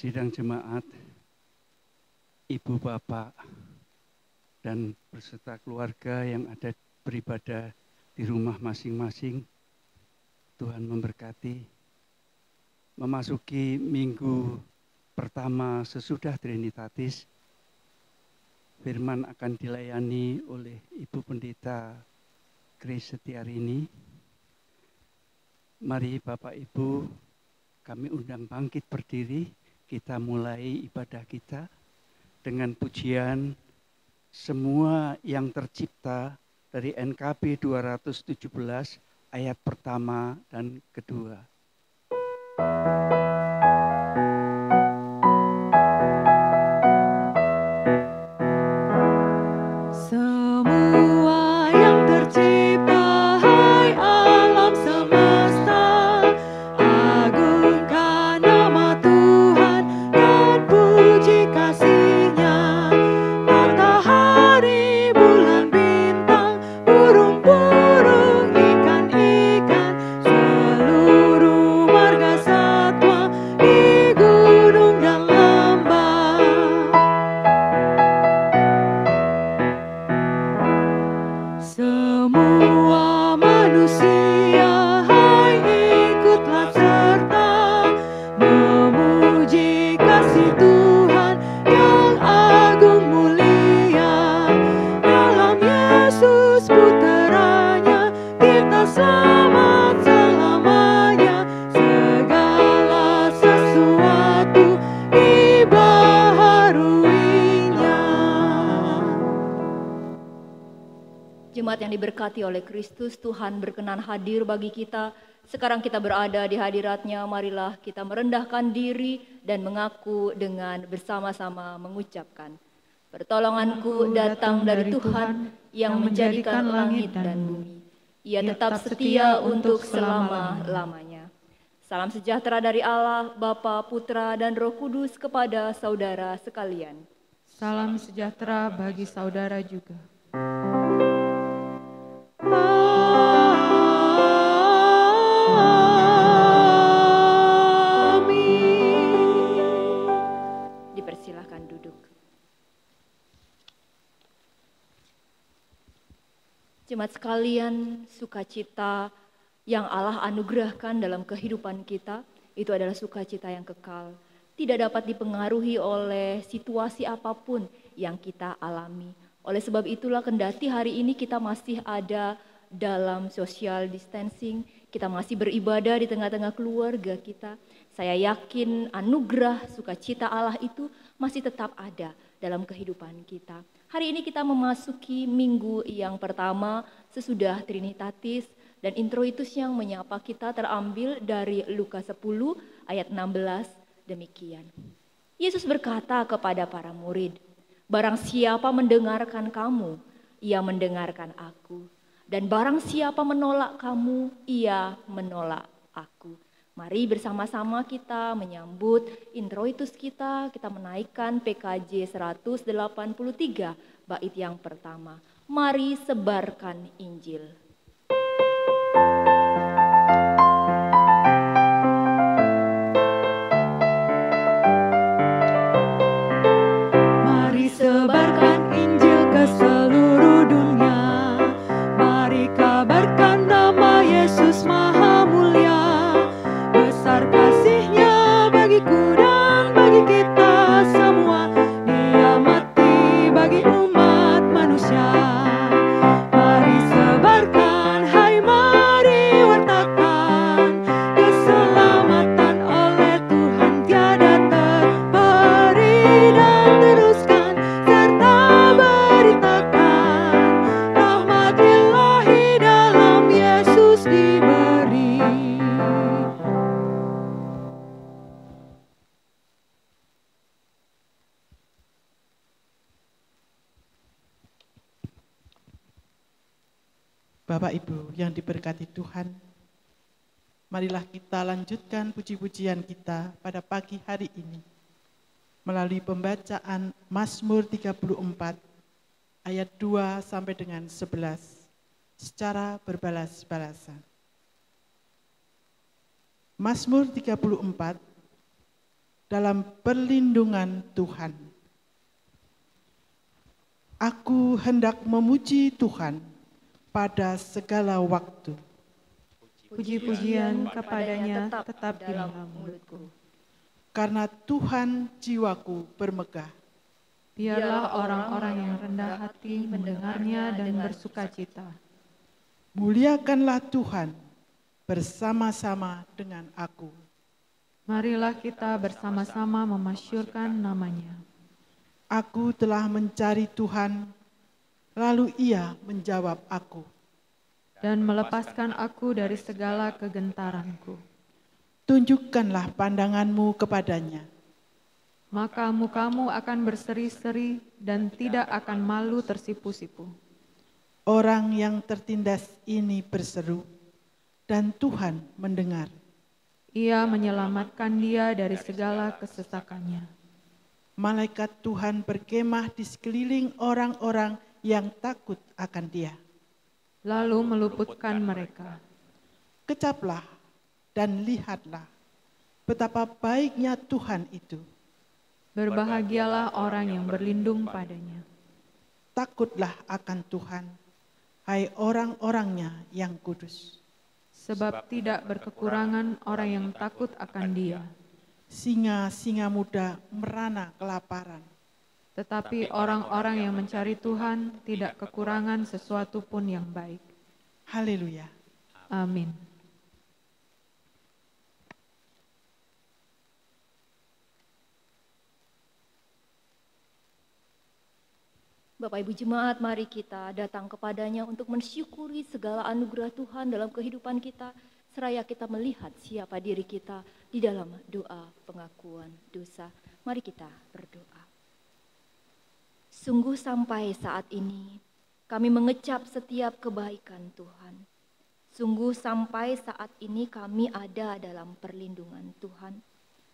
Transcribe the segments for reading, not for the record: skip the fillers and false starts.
sidang jemaat, ibu bapak, dan beserta keluarga yang ada beribadah di rumah masing-masing. Tuhan memberkati. Memasuki minggu pertama sesudah Trinitatis, firman akan dilayani oleh Ibu Pendeta Grace Setiarini. Mari Bapak Ibu, kami undang bangkit berdiri, kita mulai ibadah kita dengan pujian Semua yang Tercipta dari NKB 217 ayat pertama dan kedua. Semua yang tercipta, hai alam semesta, agungkan nama Tuhan dan puji kasih-Nya. Matahari, bulan, bintang, burung-burung, ikan-ikan, seluruh marga satwa di gunung dan lembah. Semua manusia, hai ikutlah serta memuji kasih Tuhan yang agung mulia. Dalam Yesus Putranya kita selamat selamanya. Segala sesuatu dibaharuinya. Jemaat yang diberkati oleh Kristus, Tuhan berkenan hadir bagi kita. Sekarang kita berada di hadirat-Nya, marilah kita merendahkan diri dan mengaku dengan bersama-sama mengucapkan, pertolonganku datang dari Tuhan yang menjadikan langit dan bumi. Ia tetap setia untuk selama-lamanya. Salam sejahtera dari Allah, Bapa, Putra, dan Roh Kudus kepada saudara sekalian. Salam sejahtera bagi saudara juga. Dipersilahkan duduk. Jemaat sekalian, sukacita yang Allah anugerahkan dalam kehidupan kita itu adalah sukacita yang kekal. Tidak dapat dipengaruhi oleh situasi apapun yang kita alami. Oleh sebab itulah kendati hari ini kita masih ada dalam social distancing, kita masih beribadah di tengah-tengah keluarga kita. Saya yakin anugerah sukacita Allah itu masih tetap ada dalam kehidupan kita. Hari ini kita memasuki minggu yang pertama sesudah Trinitatis, dan introitus yang menyapa kita terambil dari Lukas 10 ayat 16 demikian. Yesus berkata kepada para murid, "Barang siapa mendengarkan kamu, ia mendengarkan aku. Dan barang siapa menolak kamu, ia menolak aku." Mari bersama-sama kita menyambut introitus kita menaikkan PKJ 183 bait yang pertama. Mari sebarkan Injil. Mari sebarkan Injil ke seluruh dunia. Mari kabarkan nama Yesus Maha Mulia. Besar kasih-Nya bagiku dan bagi kita semua. Dia mati bagi umat manusia. Mari sebarkan, hai mari wartakan. Keselamatan oleh Tuhan tiada terberi, dan teruskan serta beritakan. Rahmat Ilahi dalam Yesus diberi. Bapak Ibu yang diberkati Tuhan, marilah kita lanjutkan puji-pujian kita pada pagi hari ini melalui pembacaan Mazmur 34 ayat 2 sampai dengan 11 secara berbalas-balasan. Mazmur 34 dalam perlindungan Tuhan. Aku hendak memuji Tuhan pada segala waktu. Puji-pujian kepadanya tetap di dalam mulutku. Karena Tuhan jiwaku bermegah. Biarlah orang-orang yang rendah hati mendengarnya dan bersukacita. Muliakanlah Tuhan bersama-sama dengan aku. Marilah kita bersama-sama memasyurkan namanya. Aku telah mencari Tuhan, lalu Ia menjawab aku. Dan melepaskan aku dari segala kegentaranku. Tunjukkanlah pandanganmu kepadanya. Maka mukamu akan berseri-seri dan tidak akan malu tersipu-sipu. Orang yang tertindas ini berseru, dan Tuhan mendengar. Ia menyelamatkan dia dari segala kesesakannya. Malaikat Tuhan berkemah di sekeliling orang-orang yang takut akan Dia. Lalu meluputkan mereka. Kecaplah dan lihatlah betapa baiknya Tuhan itu. Berbahagialah orang yang berlindung padanya. Takutlah akan Tuhan, hai orang-orangnya yang kudus. Sebab tidak berkekurangan orang yang takut akan Dia. Singa-singa muda merana kelaparan. Tetapi orang-orang yang mencari Tuhan tidak kekurangan sesuatu pun yang baik. Haleluya. Amin. Bapak Ibu Jemaat, mari kita datang kepadanya untuk mensyukuri segala anugerah Tuhan dalam kehidupan kita, seraya kita melihat siapa diri kita di dalam doa pengakuan dosa. Mari kita berdoa. Sungguh sampai saat ini kami mengecap setiap kebaikan Tuhan. Sungguh sampai saat ini kami ada dalam perlindungan Tuhan.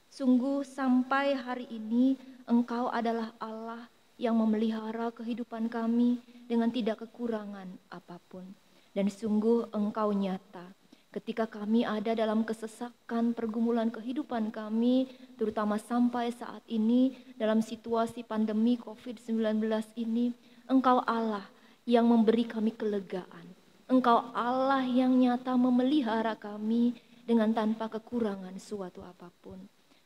Sungguh sampai hari ini Engkau adalah Allah yang memelihara kehidupan kami dengan tidak kekurangan apapun. Dan sungguh Engkau nyata ketika kami ada dalam kesesakan pergumulan kehidupan kami, terutama sampai saat ini dalam situasi pandemi COVID-19 ini, Engkau Allah yang memberi kami kelegaan. Engkau Allah yang nyata memelihara kami dengan tanpa kekurangan suatu apapun.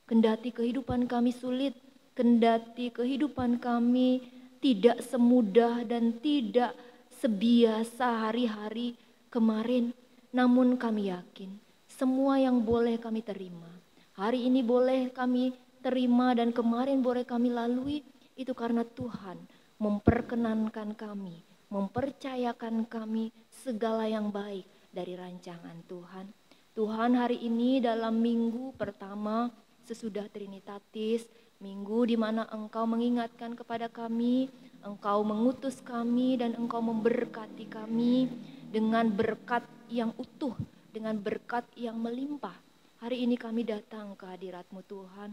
Kendati kehidupan kami sulit, kendati kehidupan kami tidak semudah dan tidak sebiasa hari-hari kemarin, namun kami yakin semua yang boleh kami terima, hari ini boleh kami terima dan kemarin boleh kami lalui, itu karena Tuhan memperkenankan kami, mempercayakan kami segala yang baik dari rancangan Tuhan. Tuhan hari ini dalam minggu pertama sesudah Trinitatis, minggu di mana Engkau mengingatkan kepada kami, Engkau mengutus kami dan Engkau memberkati kami dengan berkat yang utuh, dengan berkat yang melimpah. Hari ini kami datang ke hadirat-Mu Tuhan.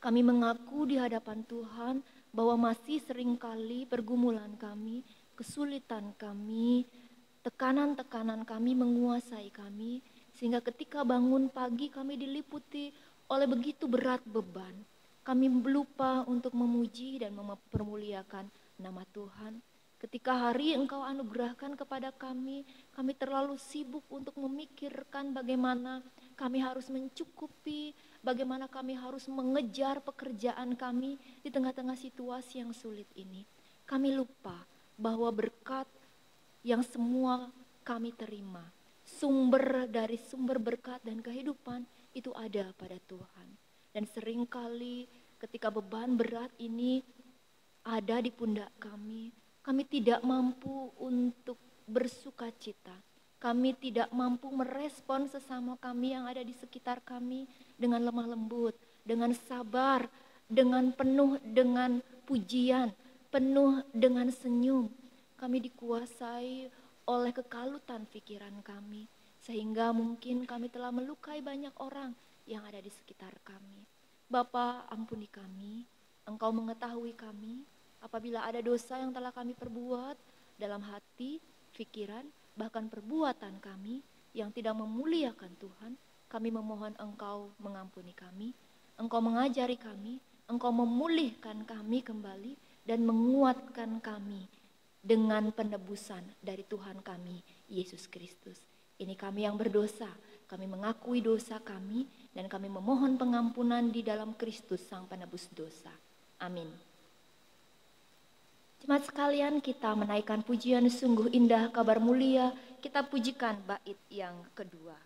Kami mengaku di hadapan Tuhan bahwa masih seringkali pergumulan kami, kesulitan kami, tekanan-tekanan kami menguasai kami, sehingga ketika bangun pagi kami diliputi oleh begitu berat beban. Kami lupa untuk memuji dan mempermuliakan nama Tuhan. Ketika hari Engkau anugerahkan kepada kami terlalu sibuk untuk memikirkan bagaimana kami harus mencukupi, bagaimana kami harus mengejar pekerjaan kami di tengah-tengah situasi yang sulit ini. Kami lupa bahwa berkat yang semua kami terima, sumber dari sumber berkat dan kehidupan itu ada pada Tuhan. Dan seringkali ketika beban berat ini ada di pundak kami tidak mampu untuk bersuka cita. Kami tidak mampu merespon sesama kami yang ada di sekitar kami dengan lemah lembut, dengan sabar, dengan penuh dengan pujian, penuh dengan senyum. Kami dikuasai oleh kekalutan pikiran kami, sehingga mungkin kami telah melukai banyak orang yang ada di sekitar kami. Bapa, ampuni kami, Engkau mengetahui kami. Apabila ada dosa yang telah kami perbuat dalam hati, pikiran, bahkan perbuatan kami yang tidak memuliakan Tuhan, kami memohon Engkau mengampuni kami. Engkau mengajari kami, Engkau memulihkan kami kembali dan menguatkan kami dengan penebusan dari Tuhan kami, Yesus Kristus. Ini kami yang berdosa, kami mengakui dosa kami dan kami memohon pengampunan di dalam Kristus Sang Penebus dosa. Amin. Jemaat sekalian, kita menaikkan pujian sungguh indah kabar mulia, kita pujikan bait yang kedua.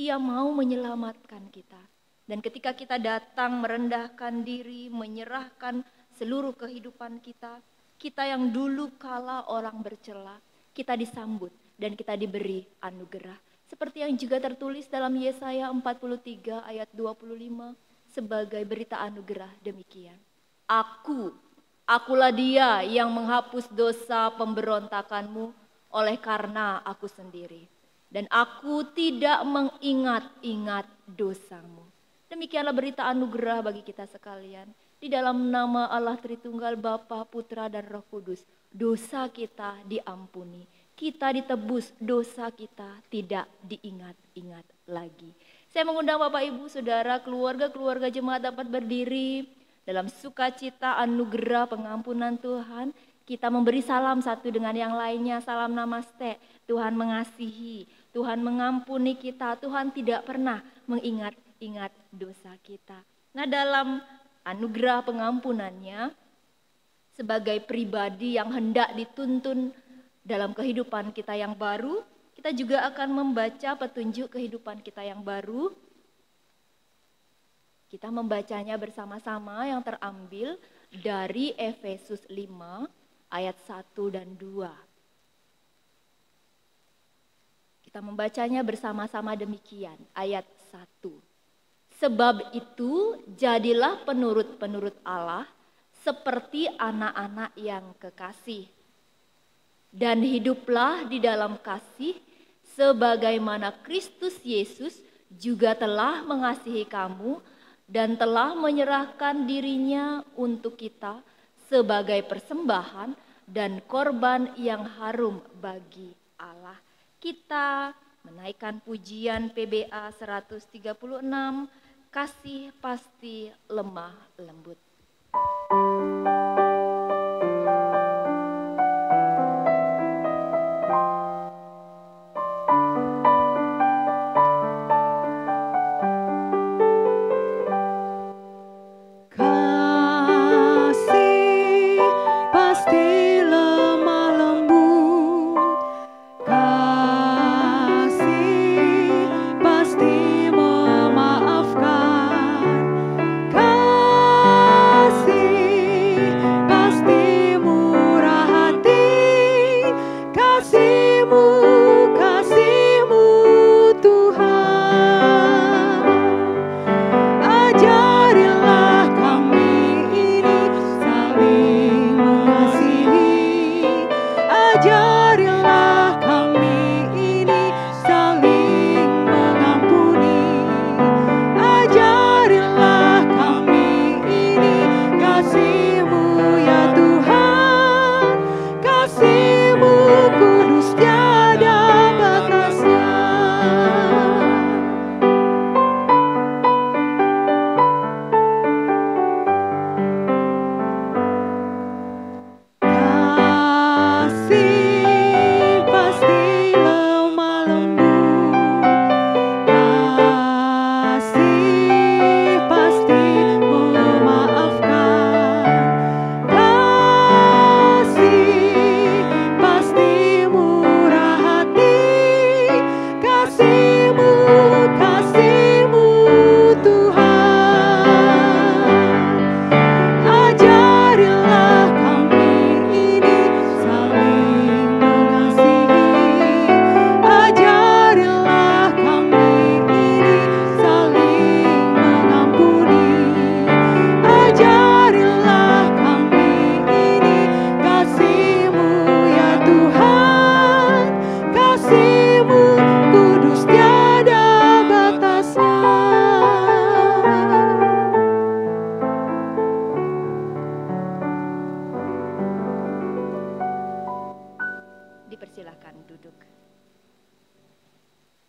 Ia mau menyelamatkan kita. Dan ketika kita datang merendahkan diri, menyerahkan seluruh kehidupan kita, kita yang dulu kala orang bercela, kita disambut dan kita diberi anugerah. Seperti yang juga tertulis dalam Yesaya 43 ayat 25 sebagai berita anugerah demikian. Akulah dia yang menghapus dosa pemberontakanmu oleh karena aku sendiri. Dan aku tidak mengingat-ingat dosamu. Demikianlah berita anugerah bagi kita sekalian. Di dalam nama Allah Tritunggal Bapa, Putra dan Roh Kudus, dosa kita diampuni. Kita ditebus, dosa kita tidak diingat-ingat lagi. Saya mengundang Bapak Ibu, Saudara, keluarga-keluarga jemaat dapat berdiri dalam sukacita anugerah pengampunan Tuhan. Kita memberi salam satu dengan yang lainnya, salam namaste. Tuhan mengasihi, Tuhan mengampuni kita, Tuhan tidak pernah mengingat-ingat dosa kita. Nah, dalam anugerah pengampunannya, sebagai pribadi yang hendak dituntun dalam kehidupan kita yang baru, kita juga akan membaca petunjuk kehidupan kita yang baru. Kita membacanya bersama-sama yang terambil dari Efesus 5 ayat 1 dan 2. Kita membacanya bersama-sama demikian, ayat 1. Sebab itu jadilah penurut-penurut Allah seperti anak-anak yang kekasih. Dan hiduplah di dalam kasih sebagaimana Kristus Yesus juga telah mengasihi kamu dan telah menyerahkan dirinya untuk kita sebagai persembahan dan korban yang harum bagi Allah. Kita menaikkan pujian PBA 136, kasih pasti lemah lembut. Ajari silakan duduk.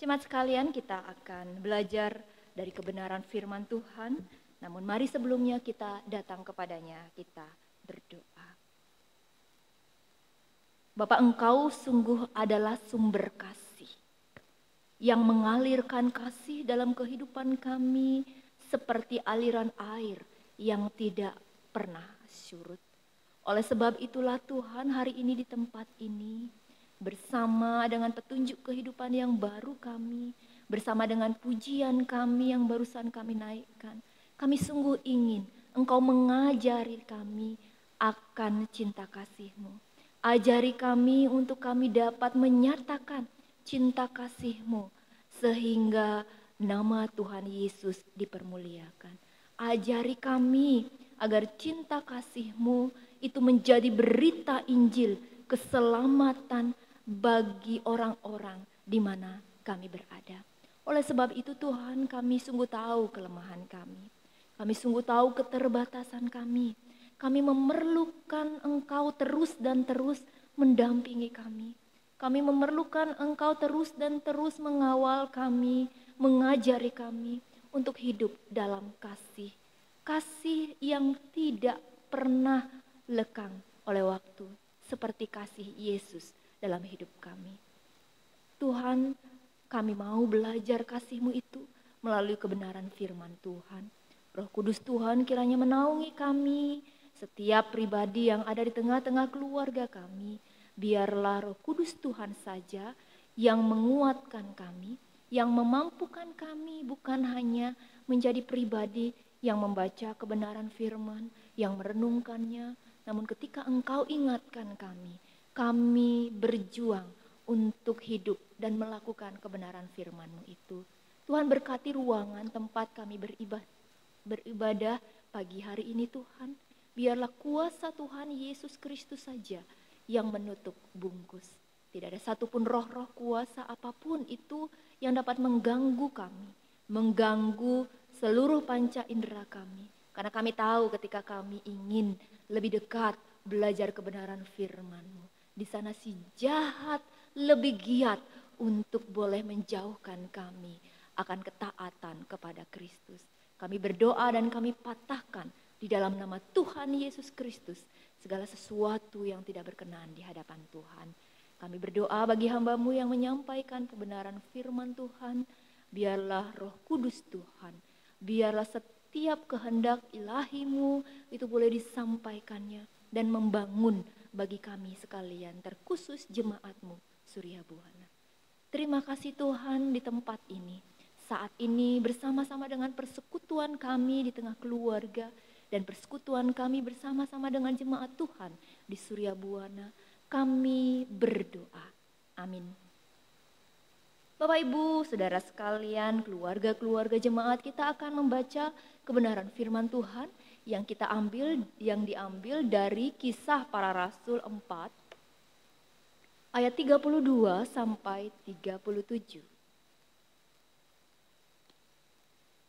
Jemaat sekalian, kita akan belajar dari kebenaran firman Tuhan. Namun mari sebelumnya kita datang kepadanya, kita berdoa. Bapa, Engkau sungguh adalah sumber kasih yang mengalirkan kasih dalam kehidupan kami seperti aliran air yang tidak pernah surut. Oleh sebab itulah Tuhan, hari ini di tempat ini, bersama dengan petunjuk kehidupan yang baru kami, bersama dengan pujian kami yang barusan kami naikkan, kami sungguh ingin Engkau mengajari kami akan cinta kasih-Mu. Ajari kami untuk kami dapat menyatakan cinta kasih-Mu sehingga nama Tuhan Yesus dipermuliakan. Ajari kami agar cinta kasih-Mu itu menjadi berita Injil keselamatan bagi orang-orang di mana kami berada. Oleh sebab itu Tuhan, kami sungguh tahu kelemahan kami. Kami sungguh tahu keterbatasan kami. Kami memerlukan Engkau terus dan terus mendampingi kami. Kami memerlukan Engkau terus dan terus mengawal kami, mengajari kami untuk hidup dalam kasih. Kasih yang tidak pernah lekang oleh waktu, seperti kasih Yesus dalam hidup kami. Tuhan, kami mau belajar kasih-Mu itu melalui kebenaran firman Tuhan. Roh Kudus Tuhan kiranya menaungi kami, setiap pribadi yang ada di tengah-tengah keluarga kami. Biarlah Roh Kudus Tuhan saja yang menguatkan kami, yang memampukan kami bukan hanya menjadi pribadi yang membaca kebenaran firman, yang merenungkannya, namun ketika Engkau ingatkan kami berjuang untuk hidup dan melakukan kebenaran firman-Mu itu. Tuhan berkati ruangan tempat kami beribadah pagi hari ini Tuhan. Biarlah kuasa Tuhan Yesus Kristus saja yang menutup bungkus. Tidak ada satupun roh-roh kuasa apapun itu yang dapat mengganggu kami, mengganggu seluruh panca indera kami. Karena kami tahu ketika kami ingin lebih dekat belajar kebenaran firman-Mu, di sana si jahat lebih giat untuk boleh menjauhkan kami akan ketaatan kepada Kristus. Kami berdoa dan kami patahkan di dalam nama Tuhan Yesus Kristus segala sesuatu yang tidak berkenan di hadapan Tuhan. Kami berdoa bagi hamba-Mu yang menyampaikan kebenaran firman Tuhan. Biarlah Roh Kudus Tuhan, biarlah setiap kehendak ilahi-Mu itu boleh disampaikannya dan membangun bagi kami sekalian, terkhusus jemaat-Mu Surya Buana. Terima kasih Tuhan di tempat ini. Saat ini bersama-sama dengan persekutuan kami di tengah keluarga dan persekutuan kami bersama-sama dengan jemaat Tuhan di Surya Buana, kami berdoa. Amin. Bapak Ibu, Saudara sekalian, keluarga-keluarga jemaat, kita akan membaca kebenaran firman Tuhan yang diambil dari Kisah Para Rasul 4 ayat 32 sampai 37.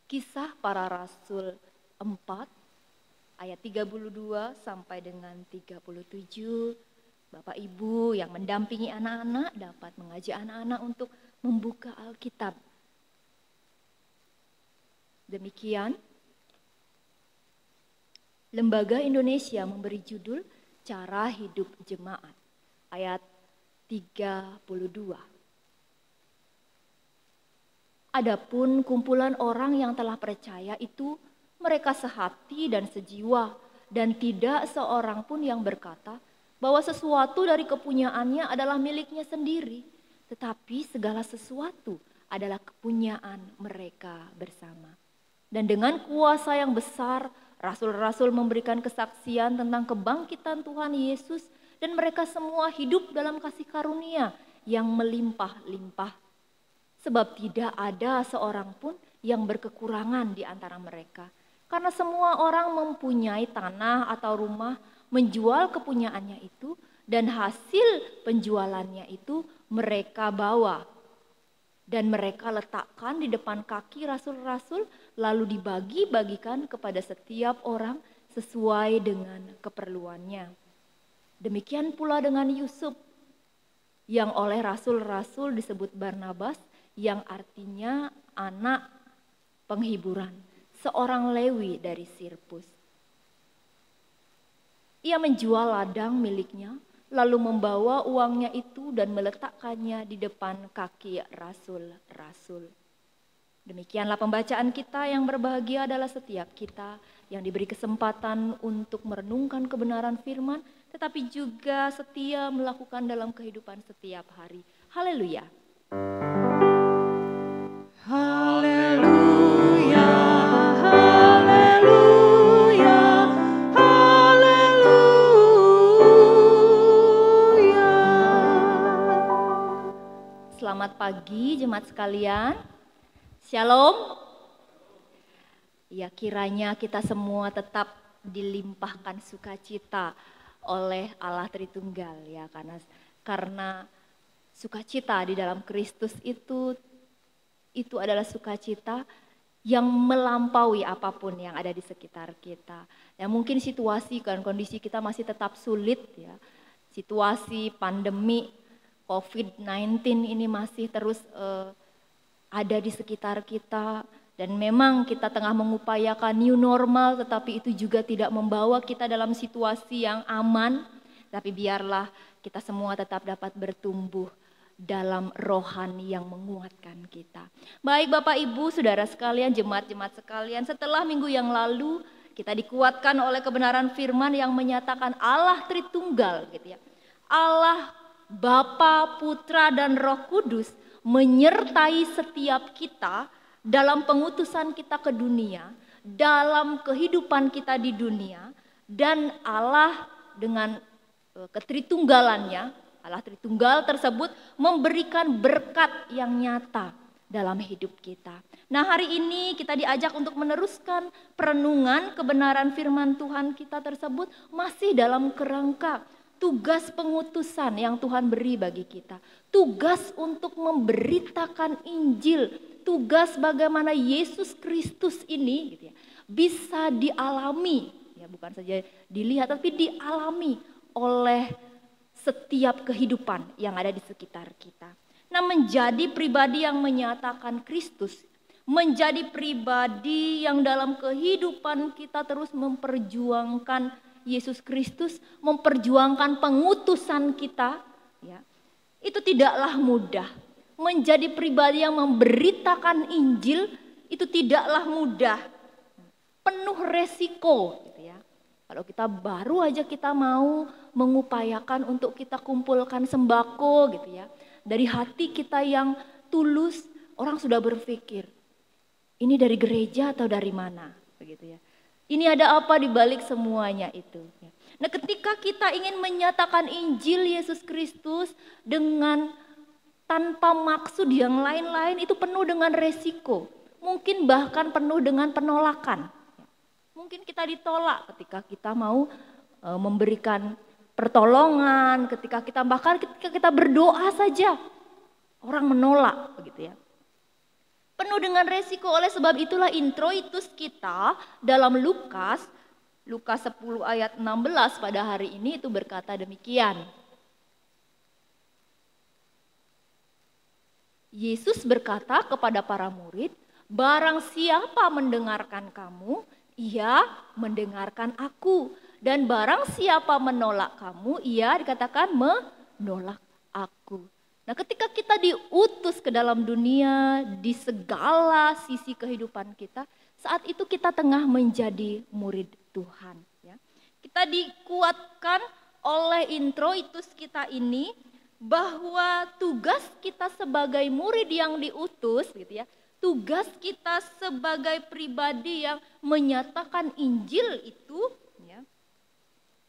Kisah Para Rasul 4 ayat 32 sampai dengan 37. Bapak Ibu yang mendampingi anak-anak dapat mengajak anak-anak untuk membuka Alkitab. Demikian, Lembaga Indonesia memberi judul Cara Hidup Jemaat, ayat 32. Adapun kumpulan orang yang telah percaya itu, mereka sehati dan sejiwa, dan tidak seorang pun yang berkata bahwa sesuatu dari kepunyaannya adalah miliknya sendiri, tetapi segala sesuatu adalah kepunyaan mereka bersama. Dan dengan kuasa yang besar, rasul-rasul memberikan kesaksian tentang kebangkitan Tuhan Yesus, dan mereka semua hidup dalam kasih karunia yang melimpah-limpah. Sebab tidak ada seorang pun yang berkekurangan di antara mereka. Karena semua orang mempunyai tanah atau rumah, menjual kepunyaannya itu, dan hasil penjualannya itu mereka bawa. Dan mereka letakkan di depan kaki rasul-rasul, lalu dibagi-bagikan kepada setiap orang sesuai dengan keperluannya. Demikian pula dengan Yusuf, yang oleh rasul-rasul disebut Barnabas, yang artinya anak penghiburan, seorang Lewi dari Sirpus. Ia menjual ladang miliknya, lalu membawa uangnya itu dan meletakkannya di depan kaki rasul-rasul. Demikianlah pembacaan kita. Yang berbahagia adalah setiap kita yang diberi kesempatan untuk merenungkan kebenaran firman, tetapi juga setia melakukan dalam kehidupan setiap hari. Haleluya. Haleluya, haleluya, haleluya. Selamat pagi jemaat sekalian. Shalom. Ya, kiranya kita semua tetap dilimpahkan sukacita oleh Allah Tritunggal ya, karena sukacita di dalam Kristus itu adalah sukacita yang melampaui apapun yang ada di sekitar kita. Ya, mungkin situasi dan kondisi kita masih tetap sulit ya. Situasi pandemi COVID-19 ini masih terus ada di sekitar kita, dan memang kita tengah mengupayakan new normal, tetapi itu juga tidak membawa kita dalam situasi yang aman. Tapi biarlah kita semua tetap dapat bertumbuh dalam rohani yang menguatkan kita. Baik Bapak Ibu, Saudara sekalian, jemaat-jemaat sekalian, setelah minggu yang lalu kita dikuatkan oleh kebenaran firman yang menyatakan Allah Tritunggal gitu ya. Allah Bapa, Putra dan Roh Kudus menyertai setiap kita dalam pengutusan kita ke dunia, dalam kehidupan kita di dunia, dan Allah dengan ketritunggalannya, Allah Tritunggal tersebut memberikan berkat yang nyata dalam hidup kita. Nah, hari ini kita diajak untuk meneruskan perenungan kebenaran firman Tuhan kita tersebut masih dalam kerangka tugas pengutusan yang Tuhan beri bagi kita. Tugas untuk memberitakan Injil. Tugas bagaimana Yesus Kristus ini gitu ya, bisa dialami. Ya, bukan saja dilihat tapi dialami oleh setiap kehidupan yang ada di sekitar kita. Nah, menjadi pribadi yang menyatakan Kristus. Menjadi pribadi yang dalam kehidupan kita terus memperjuangkan Yesus Kristus, memperjuangkan pengutusan kita, ya, itu tidaklah mudah. Menjadi pribadi yang memberitakan Injil itu tidaklah mudah, penuh resiko, gitu ya. Kalau kita baru aja kita mau mengupayakan untuk kita kumpulkan sembako, gitu ya, dari hati kita yang tulus, orang sudah berpikir, ini dari gereja atau dari mana, begitu ya. Ini ada apa di balik semuanya itu. Nah, ketika kita ingin menyatakan Injil Yesus Kristus dengan tanpa maksud yang lain-lain, itu penuh dengan resiko. Mungkin bahkan penuh dengan penolakan. Mungkin kita ditolak ketika kita mau memberikan pertolongan, ketika kita berdoa saja, orang menolak, begitu ya. Penuh dengan resiko. Oleh sebab itulah introitus kita dalam Lukas 10 ayat 16 pada hari ini itu berkata demikian. Yesus berkata kepada para murid, barang siapa mendengarkan kamu, ia mendengarkan aku. Dan barang siapa menolak kamu, ia dikatakan menolak aku. Nah, ketika kita diutus ke dalam dunia di segala sisi kehidupan kita, saat itu kita tengah menjadi murid Tuhan. Ya. Kita dikuatkan oleh introitus kita ini bahwa tugas kita sebagai murid yang diutus, gitu ya, tugas kita sebagai pribadi yang menyatakan Injil itu, ya,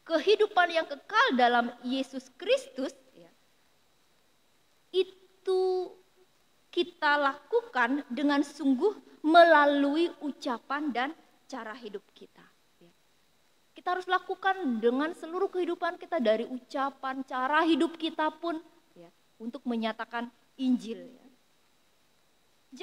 kehidupan yang kekal dalam Yesus Kristus. Itu kita lakukan dengan sungguh melalui ucapan dan cara hidup kita. Kita harus lakukan dengan seluruh kehidupan kita, dari ucapan, cara hidup kita pun ya, untuk menyatakan Injil. Ya.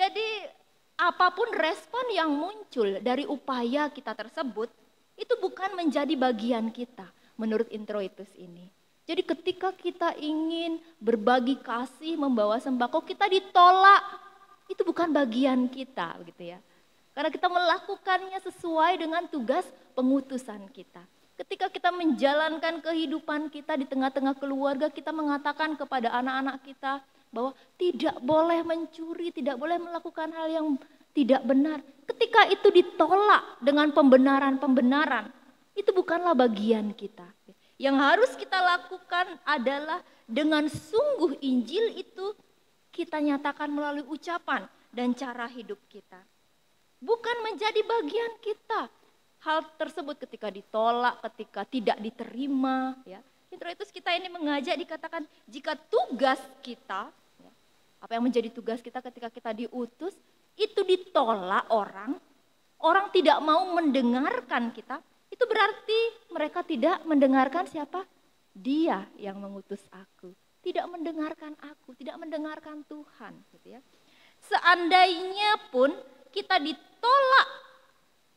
Jadi apapun respon yang muncul dari upaya kita tersebut, itu bukan menjadi bagian kita menurut introitus ini. Jadi ketika kita ingin berbagi kasih, membawa sembako, kita ditolak. Itu bukan bagian kita gitu ya. Karena kita melakukannya sesuai dengan tugas pengutusan kita. Ketika kita menjalankan kehidupan kita di tengah-tengah keluarga, kita mengatakan kepada anak-anak kita bahwa tidak boleh mencuri, tidak boleh melakukan hal yang tidak benar. Ketika itu ditolak dengan pembenaran-pembenaran, itu bukanlah bagian kita. Yang harus kita lakukan adalah dengan sungguh Injil itu kita nyatakan melalui ucapan dan cara hidup kita. Bukan menjadi bagian kita. Hal tersebut ketika ditolak, ketika tidak diterima. Ya. Introitus kita ini mengajak dikatakan jika tugas kita, ya, apa yang menjadi tugas kita ketika kita diutus, itu ditolak orang tidak mau mendengarkan kita, itu berarti mereka tidak mendengarkan siapa? Dia yang mengutus aku. Tidak mendengarkan aku, tidak mendengarkan Tuhan. Gitu ya. Seandainya pun kita ditolak,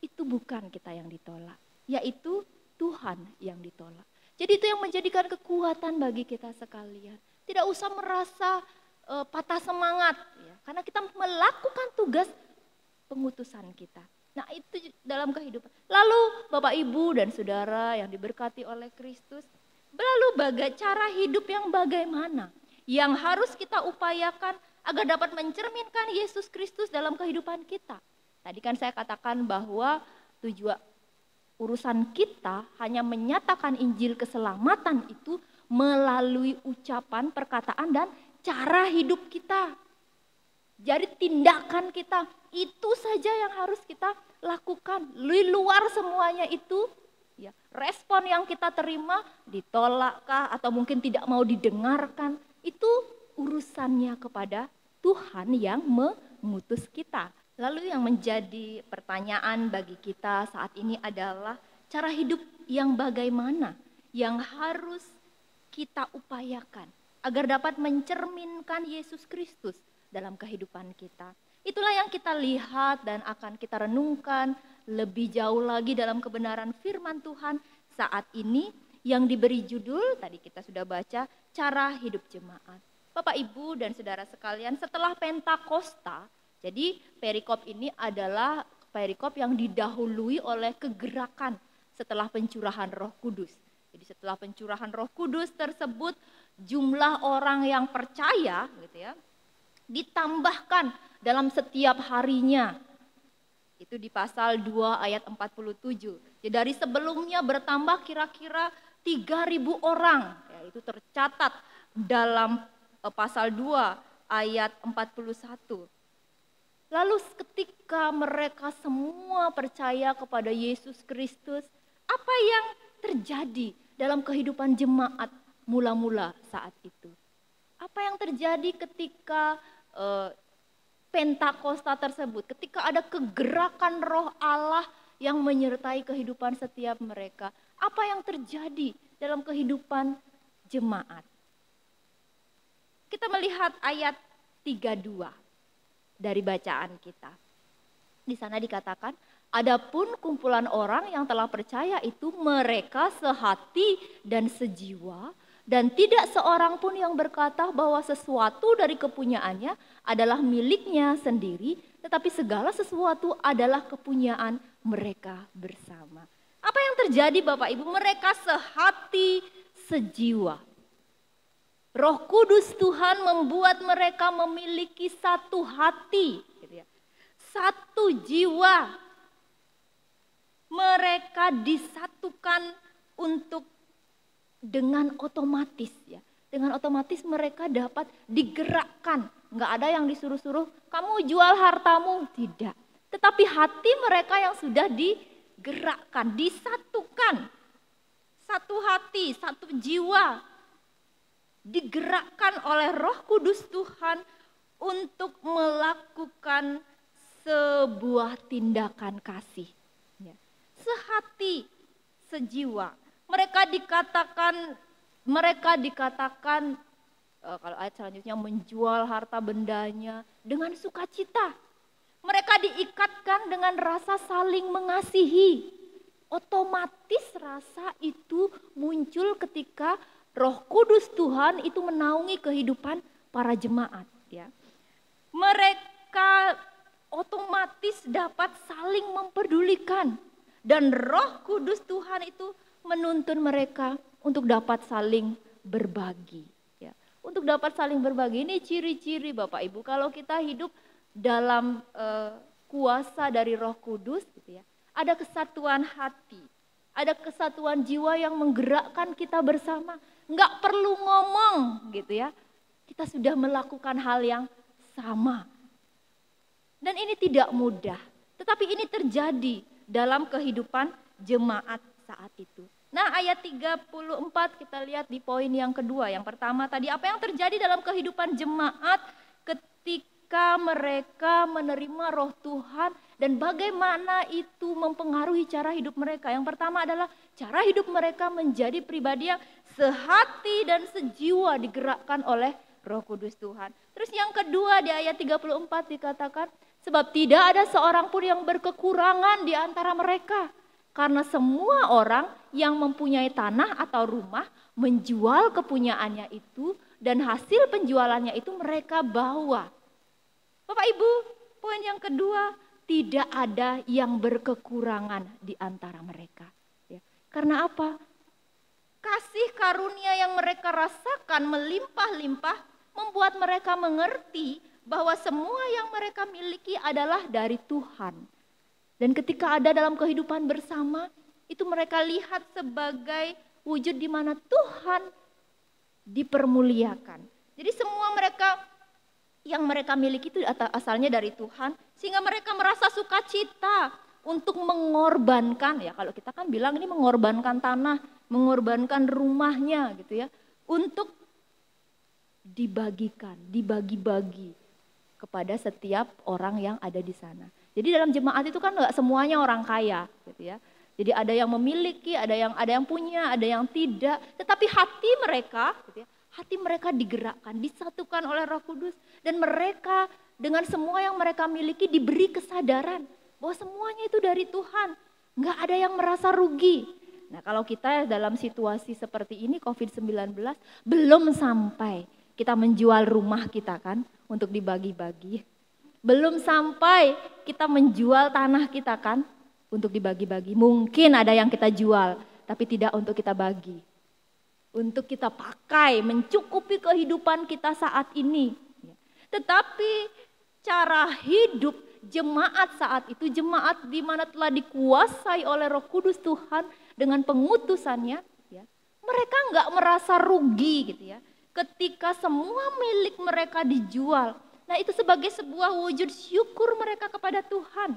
itu bukan kita yang ditolak, yaitu Tuhan yang ditolak. Jadi itu yang menjadikan kekuatan bagi kita sekalian. Tidak usah merasa patah semangat, ya, karena kita melakukan tugas pengutusan kita. Nah itu dalam kehidupan. Lalu Bapak Ibu dan Saudara yang diberkati oleh Kristus, lalu cara hidup yang bagaimana? Yang harus kita upayakan agar dapat mencerminkan Yesus Kristus dalam kehidupan kita. Tadi kan saya katakan bahwa tujuan urusan kita hanya menyatakan Injil keselamatan itu melalui ucapan, perkataan, dan cara hidup kita. Jadi tindakan kita itu saja yang harus kita lakukan. Di luar semuanya itu, ya, respon yang kita terima ditolakkah atau mungkin tidak mau didengarkan, itu urusannya kepada Tuhan yang mengutus kita. Lalu yang menjadi pertanyaan bagi kita saat ini adalah cara hidup yang bagaimana yang harus kita upayakan agar dapat mencerminkan Yesus Kristus dalam kehidupan kita. Itulah yang kita lihat dan akan kita renungkan lebih jauh lagi dalam kebenaran firman Tuhan saat ini yang diberi judul, tadi kita sudah baca, cara hidup jemaat. Bapak, Ibu, dan Saudara sekalian, setelah Pentakosta, jadi perikop ini adalah perikop yang didahului oleh kegerakan setelah pencurahan Roh Kudus. Jadi setelah pencurahan Roh Kudus tersebut jumlah orang yang percaya gitu ya, ditambahkan dalam setiap harinya. Itu di pasal 2 ayat 47. Jadi dari sebelumnya bertambah kira-kira 3.000 orang. Ya, itu tercatat dalam pasal 2 ayat 41. Lalu ketika mereka semua percaya kepada Yesus Kristus, apa yang terjadi dalam kehidupan jemaat mula-mula saat itu? Apa yang terjadi ketika Pentakosta tersebut? Ketika ada kegerakan Roh Allah yang menyertai kehidupan setiap mereka. Apa yang terjadi dalam kehidupan jemaat? Kita melihat ayat 32. Dari bacaan kita. Di sana dikatakan, adapun kumpulan orang yang telah percaya itu mereka sehati dan sejiwa, dan tidak seorang pun yang berkata bahwa sesuatu dari kepunyaannya adalah miliknya sendiri, tetapi segala sesuatu adalah kepunyaan mereka bersama. Apa yang terjadi Bapak Ibu? Mereka sehati sejiwa. Roh Kudus Tuhan membuat mereka memiliki satu hati, gitu ya. Satu jiwa. Mereka disatukan untuk dengan otomatis ya. Dengan otomatis mereka dapat digerakkan. Enggak ada yang disuruh-suruh, kamu jual hartamu, tidak. Tetapi hati mereka yang sudah digerakkan, disatukan. Satu hati, satu jiwa. Digerakkan oleh Roh Kudus Tuhan untuk melakukan sebuah tindakan kasih. Ya. Sehati, sejiwa. Mereka dikatakan kalau ayat selanjutnya menjual harta bendanya dengan sukacita. Mereka diikatkan dengan rasa saling mengasihi. Otomatis rasa itu muncul ketika Roh Kudus Tuhan itu menaungi kehidupan para jemaat, ya. Mereka otomatis dapat saling memperdulikan, dan Roh Kudus Tuhan itu menuntun mereka untuk dapat saling berbagi, ya. Untuk dapat saling berbagi, ini ciri-ciri Bapak Ibu kalau kita hidup dalam kuasa dari Roh Kudus, gitu ya. Ada kesatuan hati, ada kesatuan jiwa yang menggerakkan kita bersama. Nggak perlu ngomong, gitu ya. Kita sudah melakukan hal yang sama. Dan ini tidak mudah, tetapi ini terjadi dalam kehidupan jemaat saat itu. Nah, ayat 34 kita lihat di poin yang kedua. Yang pertama tadi, apa yang terjadi dalam kehidupan jemaat ketika mereka menerima Roh Tuhan dan bagaimana itu mempengaruhi cara hidup mereka. Yang pertama adalah cara hidup mereka menjadi pribadi yang sehati dan sejiwa digerakkan oleh Roh Kudus Tuhan. Terus yang kedua di ayat 34 dikatakan, sebab tidak ada seorang pun yang berkekurangan di antara mereka. Karena semua orang yang mempunyai tanah atau rumah menjual kepunyaannya itu dan hasil penjualannya itu mereka bawa. Bapak Ibu, poin yang kedua, tidak ada yang berkekurangan di antara mereka. Ya. Karena apa? Kasih karunia yang mereka rasakan melimpah-limpah membuat mereka mengerti bahwa semua yang mereka miliki adalah dari Tuhan. Dan ketika ada dalam kehidupan bersama, itu mereka lihat sebagai wujud di mana Tuhan dipermuliakan. Jadi semua mereka yang mereka miliki itu asalnya dari Tuhan, sehingga mereka merasa sukacita untuk mengorbankan, ya kalau kita kan bilang ini mengorbankan tanah, mengorbankan rumahnya gitu ya, untuk dibagikan, dibagi-bagi kepada setiap orang yang ada di sana. Jadi dalam jemaat itu kan nggak semuanya orang kaya, gitu ya. Jadi ada yang memiliki, ada yang punya, ada yang tidak. Tetapi hati mereka, gitu ya, hati mereka digerakkan, disatukan oleh Roh Kudus, dan mereka dengan semua yang mereka miliki diberi kesadaran bahwa semuanya itu dari Tuhan. Nggak ada yang merasa rugi. Nah kalau kita dalam situasi seperti ini COVID-19 belum sampai kita menjual rumah kita kan untuk dibagi-bagi. Belum sampai kita menjual tanah kita kan untuk dibagi-bagi. Mungkin ada yang kita jual tapi tidak untuk kita bagi. Untuk kita pakai mencukupi kehidupan kita saat ini. Tetapi cara hidup jemaat saat itu, jemaat di mana telah dikuasai oleh Roh Kudus Tuhan dengan pengutusannya, ya, mereka nggak merasa rugi gitu ya. Ketika semua milik mereka dijual, nah itu sebagai sebuah wujud syukur mereka kepada Tuhan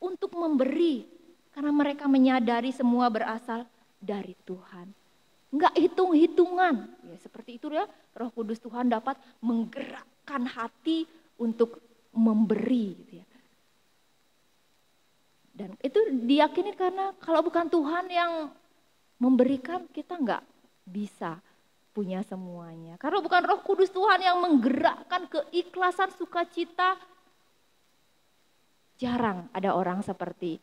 untuk memberi, karena mereka menyadari semua berasal dari Tuhan. Enggak hitung-hitungan, ya seperti itu ya. Roh Kudus Tuhan dapat menggerakkan hati untuk memberi, gitu ya. Dan itu diyakini karena kalau bukan Tuhan yang memberikan, kita enggak bisa punya semuanya. Karena bukan Roh Kudus Tuhan yang menggerakkan keikhlasan sukacita, jarang ada orang seperti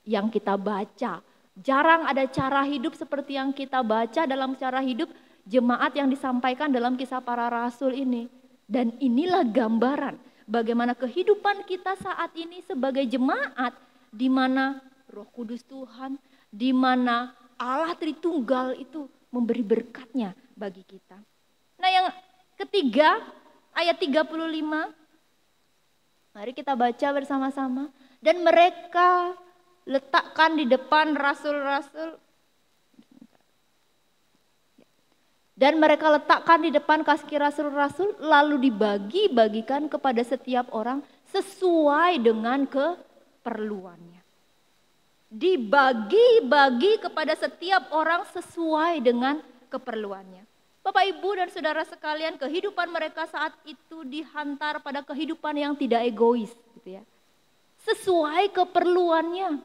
yang kita baca. Jarang ada cara hidup seperti yang kita baca dalam cara hidup jemaat yang disampaikan dalam Kisah Para Rasul ini. Dan inilah gambaran bagaimana kehidupan kita saat ini sebagai jemaat, di mana Roh Kudus Tuhan, di mana Allah Tritunggal itu memberi berkatnya bagi kita. Nah yang ketiga, ayat 35, mari kita baca bersama-sama. Dan mereka letakkan di depan rasul-rasul. Dan mereka letakkan di depan kaki rasul-rasul, lalu dibagi-bagikan kepada setiap orang sesuai dengan keperluannya. Dibagi-bagi kepada setiap orang sesuai dengan keperluannya. Bapak, Ibu, dan saudara sekalian, kehidupan mereka saat itu dihantar pada kehidupan yang tidak egois, gitu ya. Sesuai keperluannya.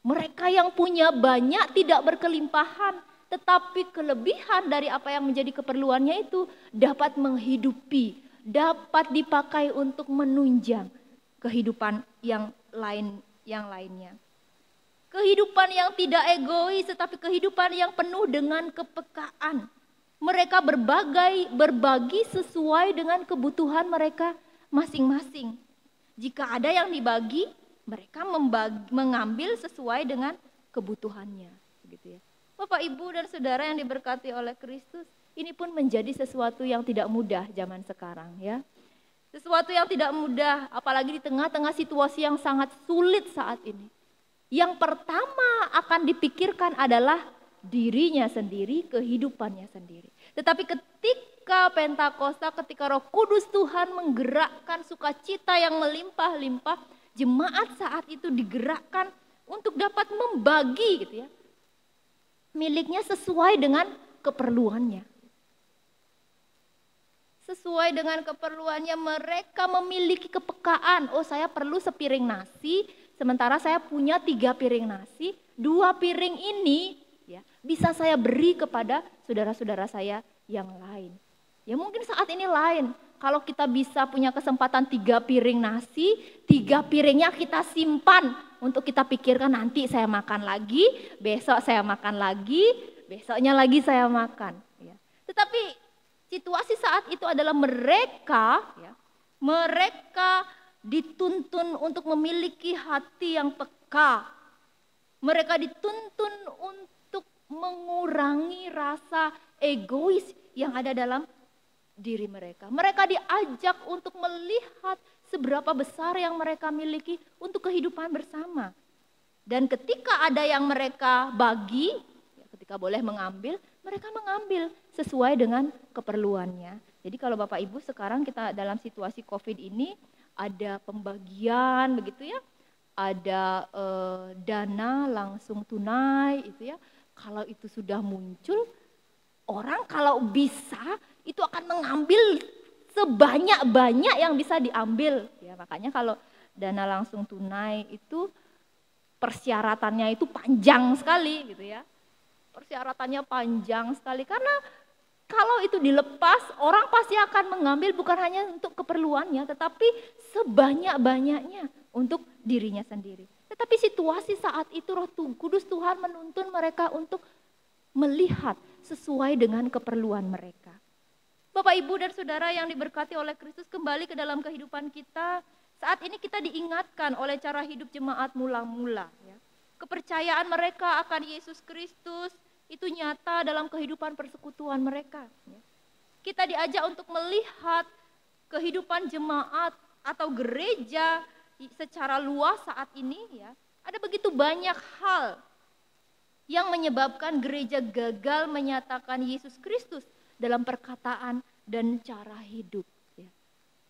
Mereka yang punya banyak tidak berkelimpahan, tetapi kelebihan dari apa yang menjadi keperluannya itu dapat menghidupi, dapat dipakai untuk menunjang kehidupan yang lainnya. Kehidupan yang tidak egois, tetapi kehidupan yang penuh dengan kepekaan. Mereka berbagi sesuai dengan kebutuhan mereka masing-masing. Jika ada yang dibagi, mereka mengambil sesuai dengan kebutuhannya. Begitu ya. Bapak, Ibu, dan Saudara yang diberkati oleh Kristus, ini pun menjadi sesuatu yang tidak mudah zaman sekarang ya. Sesuatu yang tidak mudah, apalagi di tengah-tengah situasi yang sangat sulit saat ini. Yang pertama akan dipikirkan adalah dirinya sendiri, kehidupannya sendiri. Tetapi ketika Pentakosta, ketika Roh Kudus Tuhan menggerakkan sukacita yang melimpah-limpah, jemaat saat itu digerakkan untuk dapat membagi gitu ya, miliknya sesuai dengan keperluannya. Sesuai dengan keperluannya, mereka memiliki kepekaan. Oh, saya perlu sepiring nasi, sementara saya punya 3 piring nasi. 2 piring ini ya bisa saya beri kepada saudara-saudara saya yang lain. Ya mungkin saat ini lain. Kalau kita bisa punya kesempatan 3 piring nasi, 3 piringnya kita simpan untuk kita pikirkan nanti saya makan lagi, besok saya makan lagi, besoknya lagi saya makan. Ya. Tetapi situasi saat itu adalah mereka dituntun untuk memiliki hati yang peka. Mereka dituntun untuk mengurangi rasa egois yang ada dalam diri mereka. Mereka diajak untuk melihat seberapa besar yang mereka miliki untuk kehidupan bersama. Dan ketika ada yang mereka bagi, ketika boleh mengambil, mereka mengambil sesuai dengan keperluannya. Jadi kalau Bapak Ibu sekarang kita dalam situasi COVID ini ada pembagian begitu ya, ada dana langsung tunai itu ya. Kalau itu sudah muncul, orang kalau bisa itu akan mengambil sebanyak-banyak yang bisa diambil. Ya, makanya kalau dana langsung tunai itu persyaratannya itu panjang sekali gitu ya. Persyaratannya panjang sekali karena kalau itu dilepas, orang pasti akan mengambil bukan hanya untuk keperluannya, tetapi sebanyak-banyaknya untuk dirinya sendiri. Tetapi situasi saat itu Roh Kudus Tuhan menuntun mereka untuk melihat sesuai dengan keperluan mereka. Bapak, Ibu, dan Saudara yang diberkati oleh Kristus, kembali ke dalam kehidupan kita. Saat ini kita diingatkan oleh cara hidup jemaat mula-mula. Ya. Kepercayaan mereka akan Yesus Kristus itu nyata dalam kehidupan persekutuan mereka. Kita diajak untuk melihat kehidupan jemaat atau gereja secara luas saat ini ya. Ada begitu banyak hal yang menyebabkan gereja gagal menyatakan Yesus Kristus dalam perkataan dan cara hidup. Ya.